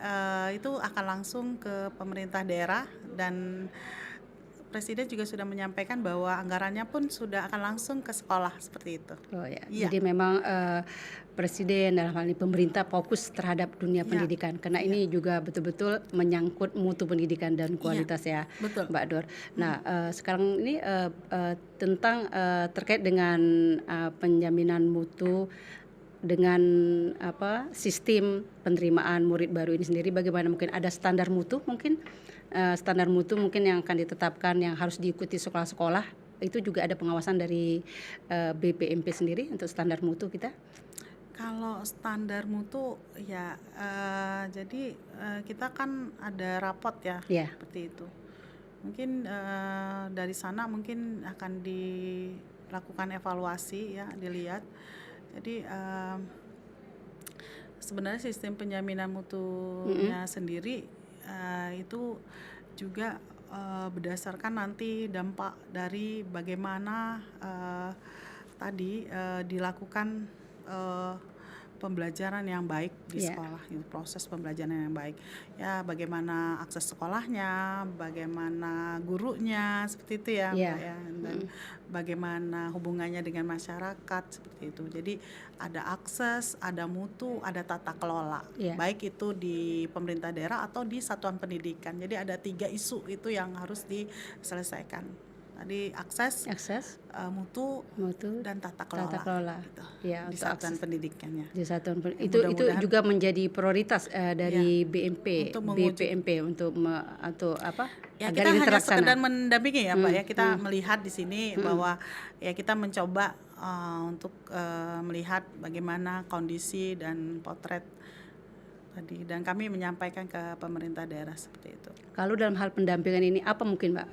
itu akan langsung ke pemerintah daerah dan Presiden juga sudah menyampaikan bahwa anggarannya pun sudah akan langsung ke sekolah seperti itu. Oh ya. Jadi memang Presiden dalam hal ini pemerintah fokus terhadap dunia pendidikan karena ini juga betul-betul menyangkut mutu pendidikan dan kualitas ya, betul. Mbak Dor. Nah, sekarang ini tentang terkait dengan penjaminan mutu dengan sistem penerimaan murid baru ini sendiri bagaimana, mungkin ada standar mutu mungkin yang akan ditetapkan yang harus diikuti sekolah-sekolah, itu juga ada pengawasan dari BPMP sendiri untuk standar mutu kita? Kalau standar mutu ya jadi kita kan ada rapot ya seperti itu. Mungkin dari sana mungkin akan dilakukan evaluasi ya, dilihat. Jadi sebenarnya sistem penjaminan mutunya sendiri itu juga berdasarkan nanti dampak dari bagaimana tadi dilakukan pembelajaran yang baik di Iya. sekolah, gitu, proses pembelajaran yang baik. Ya, bagaimana akses sekolahnya, bagaimana gurunya, seperti itu ya, Iya. Mbak ya, dan bagaimana hubungannya dengan masyarakat, seperti itu. Jadi ada akses, ada mutu, ada tata kelola, Iya. baik itu di pemerintah daerah atau di satuan pendidikan. Jadi ada 3 isu itu yang harus diselesaikan. Tadi akses, mutu, Mutu, dan tata kelola. tata kelola. Gitu, Ya, di untuk satuan akses pendidikannya. di satuan Ya, itu mudah-mudahan juga menjadi prioritas dari ya, BMP, untuk mewujud. BPMP untuk atau apa Ya, agar kita ini hanya terlaksana. sekedar mendampingi ya, Mbak ya. Kita melihat di sini bahwa ya kita mencoba untuk melihat bagaimana kondisi dan potret tadi, dan kami menyampaikan ke pemerintah daerah seperti itu. Kalau dalam hal pendampingan ini apa mungkin Mbak,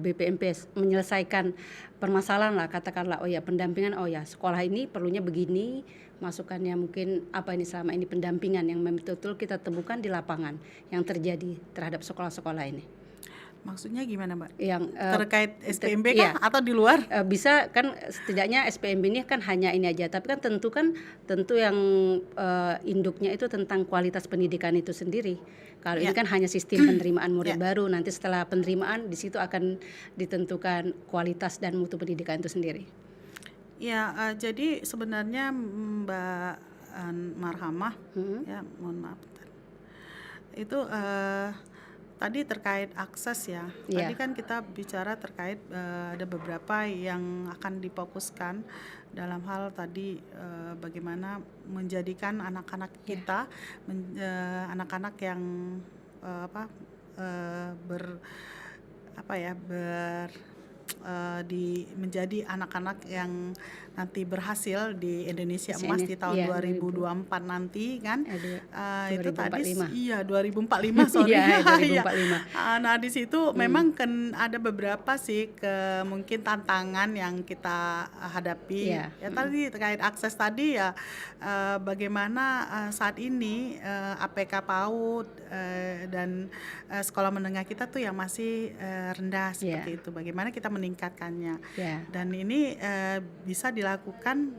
BPMP menyelesaikan permasalahan lah, katakanlah oh ya pendampingan, oh ya sekolah ini perlunya begini, masukannya mungkin apa ini selama ini pendampingan yang betul-betul kita temukan di lapangan yang terjadi terhadap sekolah-sekolah ini. Maksudnya gimana, Mbak? Yang Terkait SPMB iya. kah atau di luar? Bisa kan setidaknya SPMB ini kan hanya ini aja, tapi kan tentu yang induknya itu tentang kualitas pendidikan itu sendiri. Kalau ini Ya. kan hanya sistem penerimaan murid Ya. baru, nanti setelah penerimaan di situ akan ditentukan kualitas dan mutu pendidikan itu sendiri. Ya, jadi sebenarnya Mbak Marhamah, ya mohon maaf, itu tadi terkait akses ya. Iya. Tadi kan kita bicara terkait ada beberapa yang akan difokuskan dalam hal tadi bagaimana menjadikan anak-anak kita anak-anak yang menjadi anak-anak yang nanti berhasil di Indonesia Emas di tahun 2024 nanti kan. Itu tadi 2045 sorry. Iya, 2045. Nah, di situ memang kan ada beberapa sih mungkin tantangan yang kita hadapi. Iya. Ya tadi terkait akses tadi ya, bagaimana saat ini APK PAUD dan sekolah menengah kita tuh yang masih rendah seperti itu. Bagaimana kita meningkatkannya. Dan ini bisa dilakukan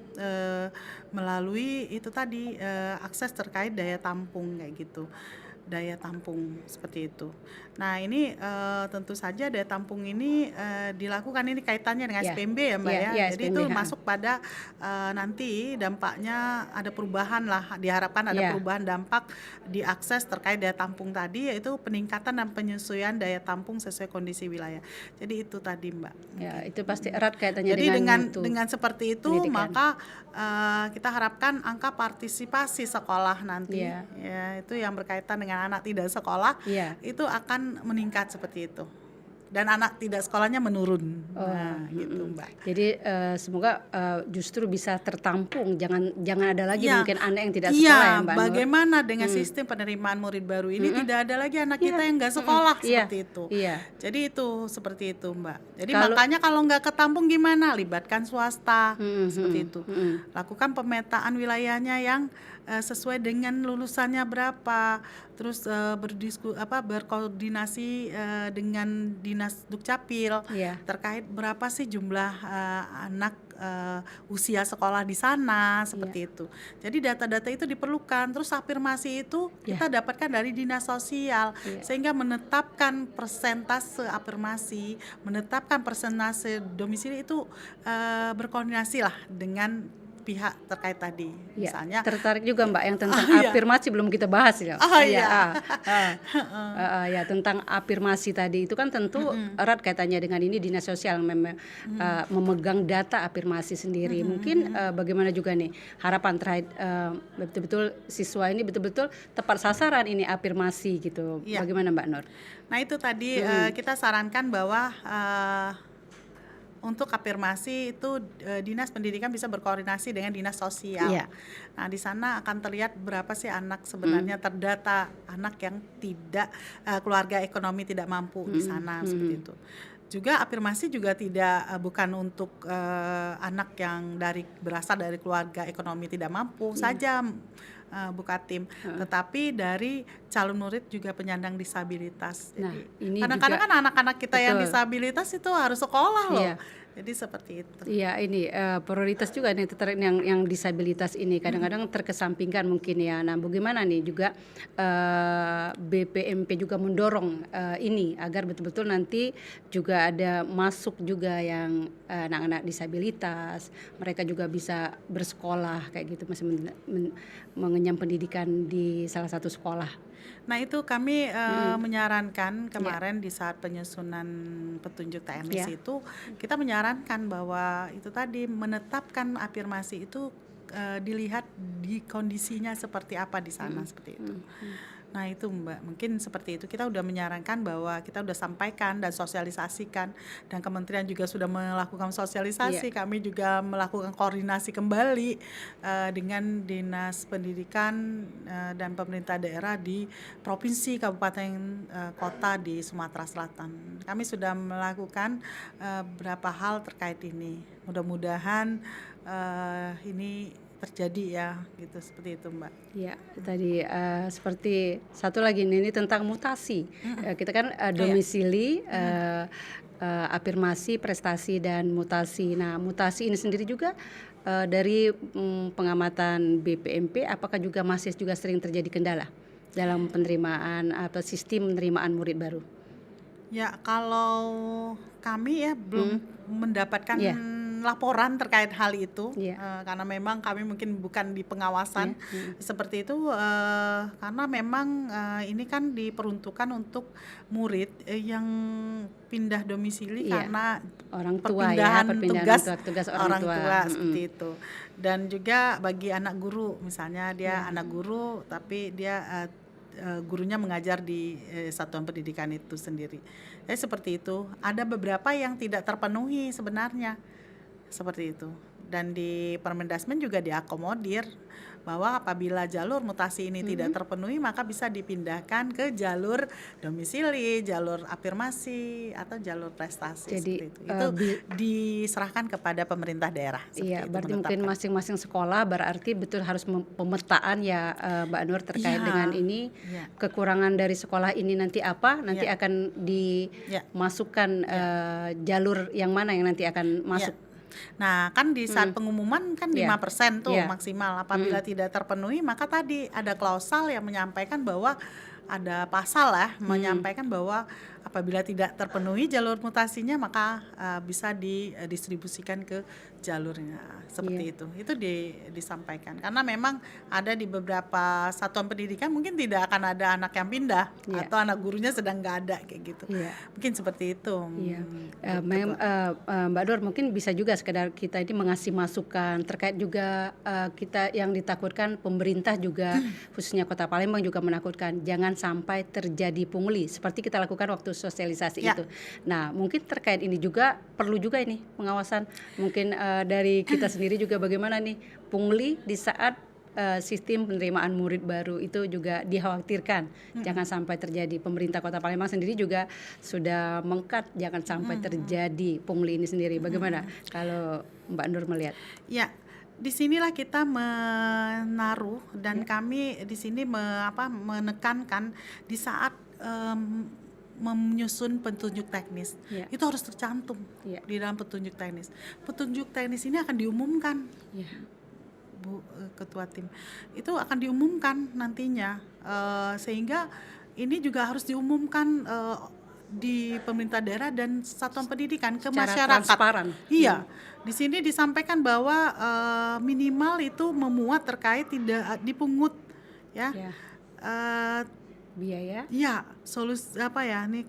melalui itu tadi akses terkait daya tampung kayak gitu. Daya tampung seperti itu. Nah, ini tentu saja daya tampung ini dilakukan, ini kaitannya dengan SPMB ya, Mbak ya. Jadi SPMB, itu masuk pada nanti dampaknya ada perubahan lah, diharapkan ada perubahan dampak di akses terkait daya tampung tadi, yaitu peningkatan dan penyesuaian daya tampung sesuai kondisi wilayah. Jadi itu tadi, Mbak. Ya, itu pasti erat kaitannya Jadi dengan seperti itu pendidikan. Maka kita harapkan angka partisipasi sekolah nanti ya itu yang berkaitan dengan anak tidak sekolah itu akan meningkat seperti itu, dan anak tidak sekolahnya menurun. Gitu, Mbak. Jadi semoga justru bisa tertampung, jangan ada lagi mungkin anak yang tidak sekolah ya, Mbak Nur. Bagaimana dengan sistem penerimaan murid baru ini tidak ada lagi anak kita yang nggak sekolah seperti itu. Jadi itu seperti itu, Mbak. Jadi makanya kalau nggak ketampung gimana? Libatkan swasta seperti itu. Lakukan pemetaan wilayahnya yang sesuai dengan lulusannya berapa, terus berkoordinasi dengan dinas Dukcapil terkait berapa sih jumlah anak usia sekolah di sana seperti itu. Jadi data-data itu diperlukan. Terus afirmasi itu kita dapatkan dari dinas sosial sehingga menetapkan persentase afirmasi, menetapkan persentase domisili itu berkoordinasi lah dengan pihak terkait tadi. Misalnya tertarik juga Mbak yang tentang afirmasi belum kita bahas ya. Ya tentang afirmasi tadi itu kan tentu erat kaitannya dengan ini dinas sosial memegang data afirmasi sendiri. Mungkin bagaimana juga nih harapan terkait betul-betul siswa ini betul-betul tepat sasaran ini afirmasi gitu. Bagaimana Mbak Nur? Nah itu tadi kita sarankan bahwa untuk afirmasi itu dinas pendidikan bisa berkoordinasi dengan dinas sosial. Nah di sana akan terlihat berapa sih anak sebenarnya terdata anak yang tidak keluarga ekonomi tidak mampu di sana seperti itu. Juga afirmasi juga bukan untuk anak yang berasal dari keluarga ekonomi tidak mampu saja. Bukatim, tetapi dari calon murid juga penyandang disabilitas. Nah, Jadi ini kadang-kadang juga kan anak-anak kita yang betul. disabilitas itu harus sekolah loh. Iya. Jadi seperti itu. Iya, ini prioritas juga nih yang disabilitas ini kadang-kadang terkesampingkan mungkin ya. Nah, bagaimana nih juga BPMP juga mendorong ini agar betul-betul nanti juga ada masuk juga yang anak-anak disabilitas, mereka juga bisa bersekolah kayak gitu, masih mengenyam pendidikan di salah satu sekolah. Nah itu kami menyarankan Ya, kemarin di saat penyusunan petunjuk TMS ya. itu kita menyarankan bahwa itu tadi menetapkan afirmasi itu dilihat di kondisinya seperti apa di sana seperti itu. Nah itu Mbak, mungkin seperti itu kita udah menyarankan bahwa kita udah sampaikan dan sosialisasikan, dan kementerian juga sudah melakukan sosialisasi. Kami juga melakukan koordinasi kembali dengan dinas pendidikan dan pemerintah daerah di provinsi, kabupaten, kota di Sumatera Selatan. Kami sudah melakukan beberapa hal terkait ini. Mudah-mudahan ini terjadi ya, gitu, seperti itu Mbak. Ya, tadi seperti satu lagi ini tentang mutasi. Kita kan domisili, afirmasi, prestasi dan mutasi. Nah, mutasi ini sendiri juga dari pengamatan BPMP, apakah juga masih sering terjadi kendala dalam penerimaan atau sistem penerimaan murid baru? Ya, kalau kami ya belum mendapatkan Iya. laporan terkait hal itu, Iya. karena memang kami mungkin bukan di pengawasan seperti itu, karena memang ini kan diperuntukkan untuk murid yang pindah domisili Iya. karena Orang tua ya, perpindahan tugas orang tua Mm-mm. seperti itu. Dan juga bagi anak guru, misalnya dia anak guru tapi dia gurunya mengajar di satuan pendidikan itu sendiri. Jadi seperti itu. Ada beberapa yang tidak terpenuhi sebenarnya. Seperti itu. Dan di Permendasmen juga diakomodir bahwa apabila jalur mutasi ini tidak terpenuhi, maka bisa dipindahkan ke jalur domisili, jalur afirmasi, atau jalur prestasi. Jadi, seperti itu. Itu diserahkan kepada pemerintah daerah. Iya, Itu berarti mungkin menetapkan. masing-masing sekolah berarti betul harus pemetaan ya, Mbak Nur, terkait Iya. dengan ini. Iya. Kekurangan dari sekolah ini nanti apa? Nanti Iya. akan dimasukkan jalur yang mana yang nanti akan masuk. Nah, kan di saat pengumuman kan 5% tuh Iya. maksimal. Apabila tidak terpenuhi, maka tadi ada klausal yang menyampaikan bahwa ada pasal ya menyampaikan bahwa apabila tidak terpenuhi jalur mutasinya, maka bisa didistribusikan ke jalurnya. Seperti itu. Itu disampaikan. Karena memang ada di beberapa satuan pendidikan mungkin tidak akan ada anak yang pindah atau anak gurunya sedang nggak ada kayak gitu. Iya. Mungkin seperti itu. Iya, Mbak Nur, mungkin bisa juga sekedar kita ini mengasih masukan terkait juga kita yang ditakutkan pemerintah juga khususnya Kota Palembang juga menakutkan jangan sampai terjadi pungli seperti kita lakukan waktu sosialisasi itu. Nah, mungkin terkait ini juga perlu juga ini pengawasan mungkin dari kita sendiri juga bagaimana nih pungli di saat sistem penerimaan murid baru itu juga dikhawatirkan jangan sampai terjadi. Pemerintah Kota Palembang sendiri juga sudah meng-cut jangan sampai terjadi pungli ini sendiri. Bagaimana kalau Mbak Nur melihat? Ya, disinilah kita menaruh dan kami di sini menekankan di saat menyusun petunjuk teknis itu harus tercantum di dalam petunjuk teknis. Petunjuk teknis ini akan diumumkan. Bu Ketua Tim, itu akan diumumkan nantinya, sehingga ini juga harus diumumkan di pemerintah daerah dan satuan pendidikan ke secara masyarakat. transparan. Iya, di sini disampaikan bahwa minimal itu memuat terkait tidak dipungut, ya. Biaya. Iya, solusi apa ya? Nih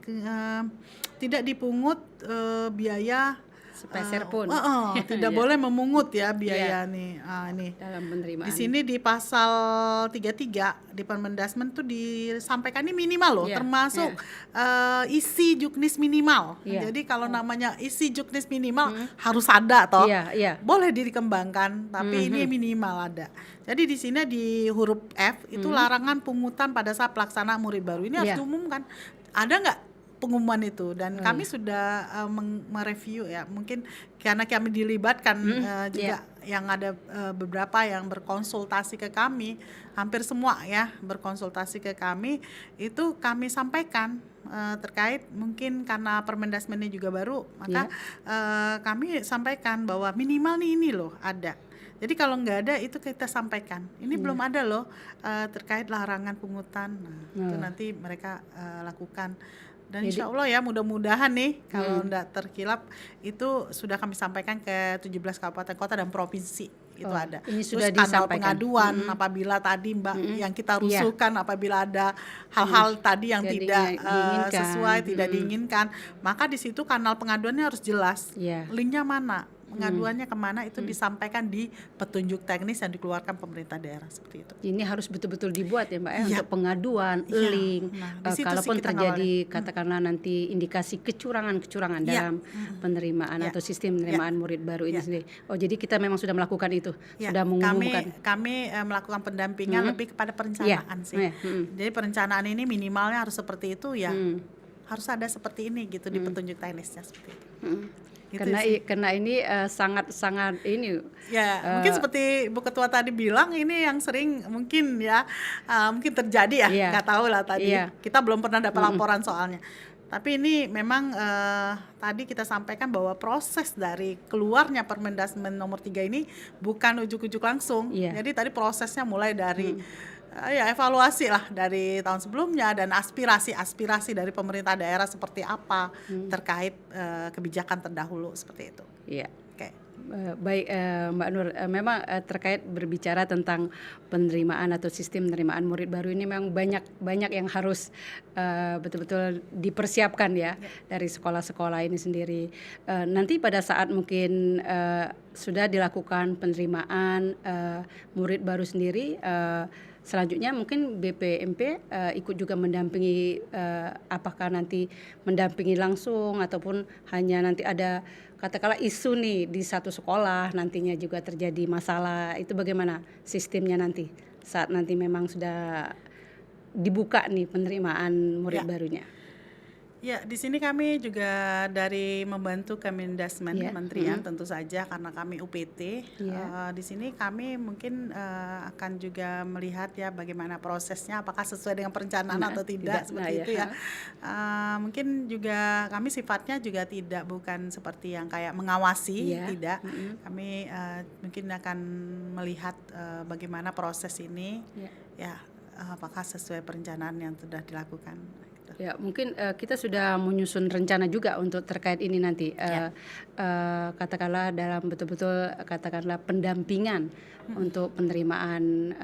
tidak dipungut biaya. Sepeser pun. Tidak boleh memungut ya biaya nih. Ini dalam penerimaan. di sini di pasal 33 di Permendasmen tuh disampaikan ini minimal loh, termasuk isi juknis minimal. Jadi kalau namanya isi juknis minimal harus ada toh. Boleh dikembangkan, tapi ini minimal ada. Jadi di sini di huruf F itu larangan pungutan pada saat pelaksanaan murid baru. Ini harus diumumkan. Ada nggak pengumuman itu? Dan kami sudah mereview ya, mungkin karena kami dilibatkan juga yang ada beberapa yang berkonsultasi ke kami, hampir semua ya berkonsultasi ke kami, itu kami sampaikan terkait mungkin karena Permendasmennya juga baru, maka Ya. kami sampaikan bahwa minimal nih ini loh ada. Jadi kalau nggak ada itu kita sampaikan. Ini Iya. belum ada loh terkait larangan pungutan. Nah, itu Nah, nanti mereka lakukan. Dan jadi insya Allah ya mudah-mudahan nih kalau nggak terkilap itu sudah kami sampaikan ke 17 kabupaten kota dan provinsi itu oh, ada. ini Terus sudah kanal disampaikan. pengaduan apabila tadi Mbak yang kita Iya. rusuhkan apabila ada Mm. hal-hal tadi yang tidak Diinginkan. sesuai, tidak diinginkan, maka di situ kanal pengaduannya harus jelas. Iya. Linknya mana? Pengaduannya kemana itu disampaikan di petunjuk teknis yang dikeluarkan pemerintah daerah seperti itu. Ini harus betul-betul dibuat ya Mbak ya, Iya. untuk pengaduan, Iya. link, Nah, di situ sih kalaupun kita terjadi katakanlah nanti indikasi kecurangan-kecurangan Iya. dalam penerimaan Iya. atau sistem penerimaan murid baru ini Iya. sendiri. Oh, jadi kita memang sudah melakukan itu, Ya, sudah mengumumkan. kami melakukan pendampingan lebih kepada perencanaan Iya. sih. Iya. Jadi perencanaan ini minimalnya harus seperti itu ya. Hmm. Harus ada seperti ini gitu di petunjuk teknisnya seperti itu. Mm. Gitu Karena ini sangat-sangat ini Ya, mungkin seperti Bu Ketua tadi bilang ini yang sering mungkin ya mungkin terjadi ya, Iya. nggak tahu lah tadi. Iya. Kita belum pernah dapat laporan soalnya. Tapi ini memang tadi kita sampaikan bahwa proses dari keluarnya Permendasmen nomor 3 ini bukan ujuk-ujuk langsung. Iya. Jadi tadi prosesnya mulai dari ya evaluasi lah dari tahun sebelumnya dan aspirasi dari pemerintah daerah seperti apa terkait kebijakan terdahulu seperti itu. Iya. Oke. Baik Mbak Nur, memang terkait berbicara tentang penerimaan atau sistem penerimaan murid baru ini memang banyak yang harus betul-betul dipersiapkan ya dari sekolah-sekolah ini sendiri. Nanti pada saat mungkin sudah dilakukan penerimaan murid baru sendiri, selanjutnya mungkin BPMP ikut juga mendampingi, apakah nanti mendampingi langsung ataupun hanya nanti ada katakanlah isu nih di satu sekolah nantinya juga terjadi masalah, itu bagaimana sistemnya nanti saat nanti memang sudah dibuka nih penerimaan murid Ya. barunya. Ya, di sini kami juga dari membantu Kemendasmen Ya. Kementerian tentu saja karena kami UPT. Ya. Di sini kami mungkin akan juga melihat ya bagaimana prosesnya, apakah sesuai dengan perencanaan atau tidak seperti ya. itu ya. Mungkin juga kami sifatnya juga tidak bukan seperti yang kayak mengawasi, Ya. tidak. Kami mungkin akan melihat bagaimana proses ini, ya apakah sesuai perencanaan yang sudah dilakukan. Ya, mungkin kita sudah menyusun rencana juga untuk terkait ini nanti, katakanlah dalam betul-betul katakanlah pendampingan untuk penerimaan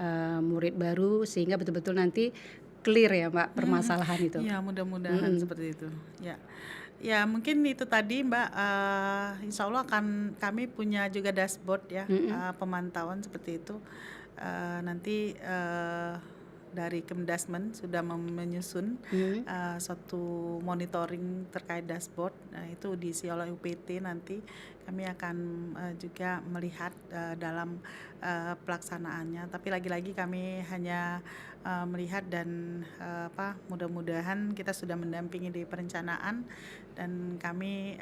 murid baru sehingga betul-betul nanti clear ya Mbak permasalahan itu. Ya, mudah-mudahan seperti itu. Ya. Ya, mungkin itu tadi Mbak, insya Allah akan kami punya juga dashboard ya, pemantauan seperti itu. Nanti dari Kemdasmen sudah menyusun suatu monitoring terkait dashboard. Nah, itu diisi oleh UPT. Nanti kami akan juga melihat dalam pelaksanaannya. Tapi lagi-lagi kami hanya melihat dan mudah-mudahan kita sudah mendampingi di perencanaan dan kami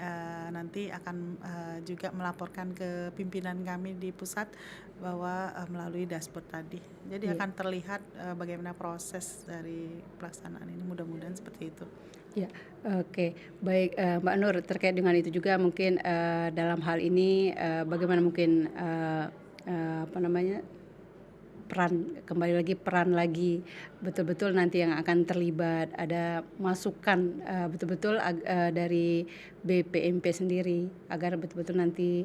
nanti akan juga melaporkan ke pimpinan kami di pusat bahwa melalui dashboard tadi. Jadi akan terlihat bagaimana proses dari pelaksanaan ini, mudah-mudahan seperti itu. Ya, oke. Baik Mbak Nur, terkait dengan itu juga mungkin dalam hal ini bagaimana mungkin peran lagi betul-betul nanti yang akan terlibat, ada masukan betul-betul dari BPMP sendiri agar betul-betul nanti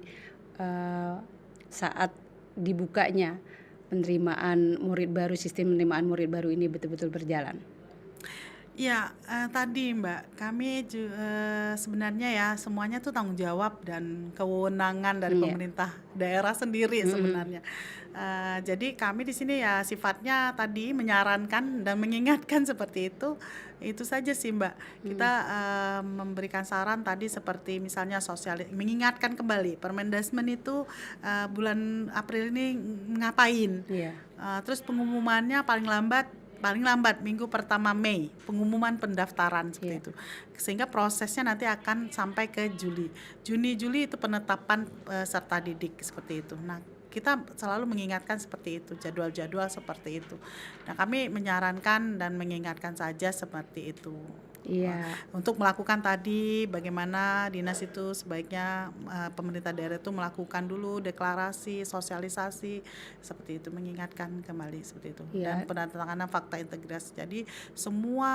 saat dibukanya penerimaan murid baru, sistem penerimaan murid baru ini betul-betul berjalan. Ya, tadi Mbak, kami sebenarnya ya semuanya tuh tanggung jawab dan kewenangan dari pemerintah daerah sendiri sebenarnya. Jadi kami di sini ya sifatnya tadi menyarankan dan mengingatkan seperti itu. Itu saja sih Mbak. Kita memberikan saran tadi seperti misalnya mengingatkan kembali Permendasmen itu bulan April ini ngapain. Terus pengumumannya paling lambat minggu pertama Mei, pengumuman pendaftaran seperti itu. Sehingga prosesnya nanti akan sampai ke Juli. Juni-Juli itu penetapan peserta didik seperti itu. Nah, kita selalu mengingatkan seperti itu, jadwal-jadwal seperti itu. Nah, kami menyarankan dan mengingatkan saja seperti itu. Iya. Untuk melakukan tadi bagaimana dinas itu sebaiknya pemerintah daerah itu melakukan dulu deklarasi, sosialisasi seperti itu, mengingatkan kembali seperti itu. Iya. Dan penandatanganan fakta integritas. Jadi semua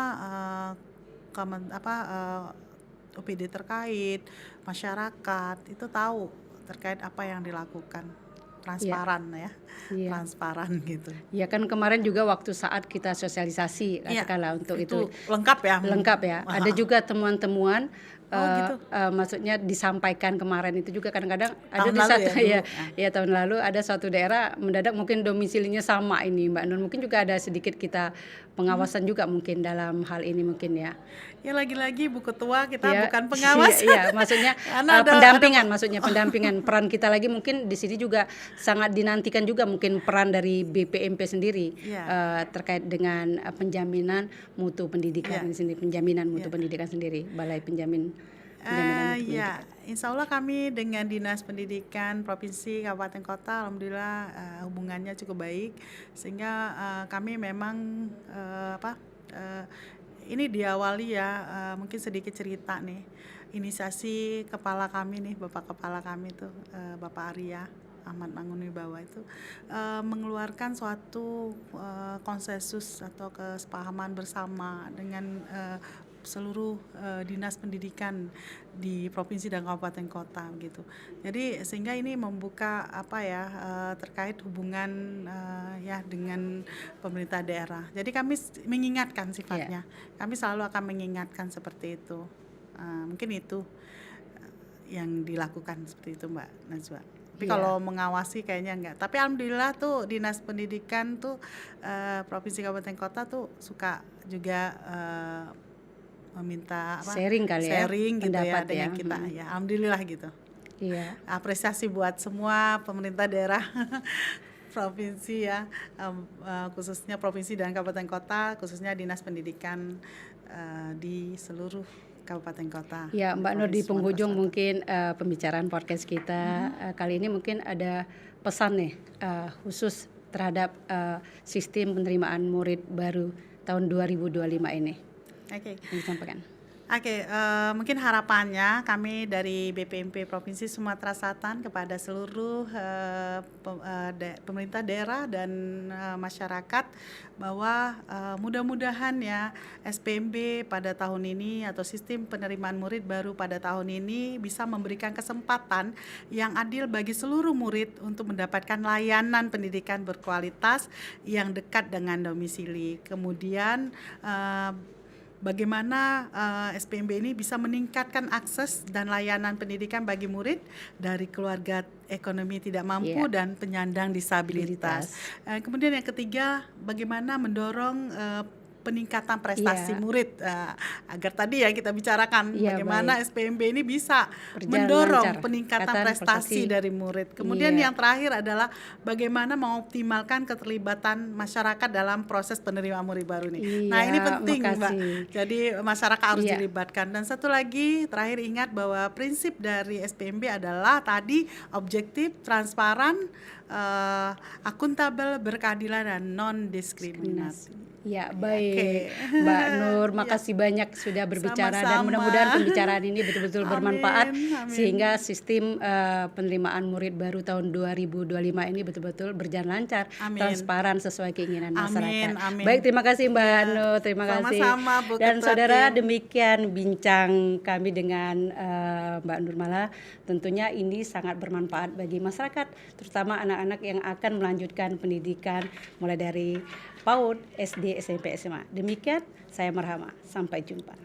OPD terkait, masyarakat itu tahu terkait apa yang dilakukan. Transparan ya. Iya. Transparan gitu. Ya kan kemarin juga waktu saat kita sosialisasi Iya, katakanlah untuk itu lengkap ya. lengkap ya. Ada juga temuan-temuan gitu. maksudnya disampaikan kemarin itu juga kadang-kadang ada Tahun di lalu satu ya, ya tahun lalu ada suatu daerah mendadak mungkin domisilinya sama ini Mbak Nur, mungkin juga ada sedikit kita pengawasan juga mungkin dalam hal ini mungkin ya. Ya lagi-lagi Bu Ketua kita Ya, bukan pengawas. Iya, maksudnya pendampingan, maksudnya pendampingan peran kita lagi mungkin di sini juga sangat dinantikan juga mungkin peran dari BPMP sendiri terkait dengan penjaminan mutu pendidikan di sini, penjaminan mutu pendidikan sendiri, Balai Penjaminan Mutu Pendidikan. Insya Allah kami dengan Dinas Pendidikan Provinsi Kabupaten Kota, alhamdulillah hubungannya cukup baik, sehingga kami memang ini diawali mungkin sedikit cerita nih, inisiasi kepala kami nih, Bapak Kepala kami tuh Bapak Arya Ahmad Mangunwibawa itu mengeluarkan suatu konsensus atau kesepahaman bersama dengan seluruh dinas pendidikan di provinsi dan kabupaten kota gitu. Jadi sehingga ini membuka terkait hubungan dengan pemerintah daerah. Jadi kami mengingatkan sifatnya. Kami selalu akan mengingatkan seperti itu. Mungkin itu yang dilakukan seperti itu Mbak Najwa. Tapi kalau mengawasi kayaknya enggak. Tapi alhamdulillah tuh dinas pendidikan tuh provinsi kabupaten kota tuh suka juga meminta sharing kali ya, gitu pendapat ya dengan kita ya, alhamdulillah gitu. Iya. Apresiasi buat semua pemerintah daerah provinsi ya, khususnya provinsi dan kabupaten kota, khususnya dinas pendidikan di seluruh kabupaten kota. Ya Mbak Nur, di penghujung mungkin pembicaraan podcast kita kali ini mungkin ada pesan nih khusus terhadap sistem penerimaan murid baru tahun 2025 ini. Oke. Yang disampaikan. Mungkin harapannya kami dari BPMP Provinsi Sumatera Selatan kepada seluruh pemerintah daerah dan masyarakat bahwa mudah-mudahan ya SPMB pada tahun ini atau sistem penerimaan murid baru pada tahun ini bisa memberikan kesempatan yang adil bagi seluruh murid untuk mendapatkan layanan pendidikan berkualitas yang dekat dengan domisili. Kemudian bagaimana SPMB ini bisa meningkatkan akses dan layanan pendidikan bagi murid dari keluarga ekonomi tidak mampu dan penyandang disabilitas. Kemudian yang ketiga, bagaimana mendorong peningkatan prestasi murid agar tadi ya kita bicarakan bagaimana SPMB ini bisa mendorong peningkatan prestasi dari murid. Kemudian yang terakhir adalah bagaimana mengoptimalkan keterlibatan masyarakat dalam proses penerimaan murid baru ini. Nah ini penting Mbak. Jadi masyarakat harus dilibatkan. Dan satu lagi terakhir, ingat bahwa prinsip dari SPMB adalah tadi objektif, transparan, akuntabel, berkeadilan dan non diskriminatif. Ya baik, Mbak Nur, makasih banyak sudah berbicara. Dan mudah-mudahan pembicaraan ini betul-betul bermanfaat sehingga sistem penerimaan murid baru tahun 2025 ini betul-betul berjalan lancar, transparan sesuai keinginan masyarakat. Baik, terima kasih Mbak Nur, terima kasih. Bu dan saudara, demikian bincang kami dengan Mbak Nurmala. Tentunya ini sangat bermanfaat bagi masyarakat, terutama anak-anak yang akan melanjutkan pendidikan mulai dari PAUD, SD, SMP, SMA. Demikian saya Marhama. Sampai jumpa.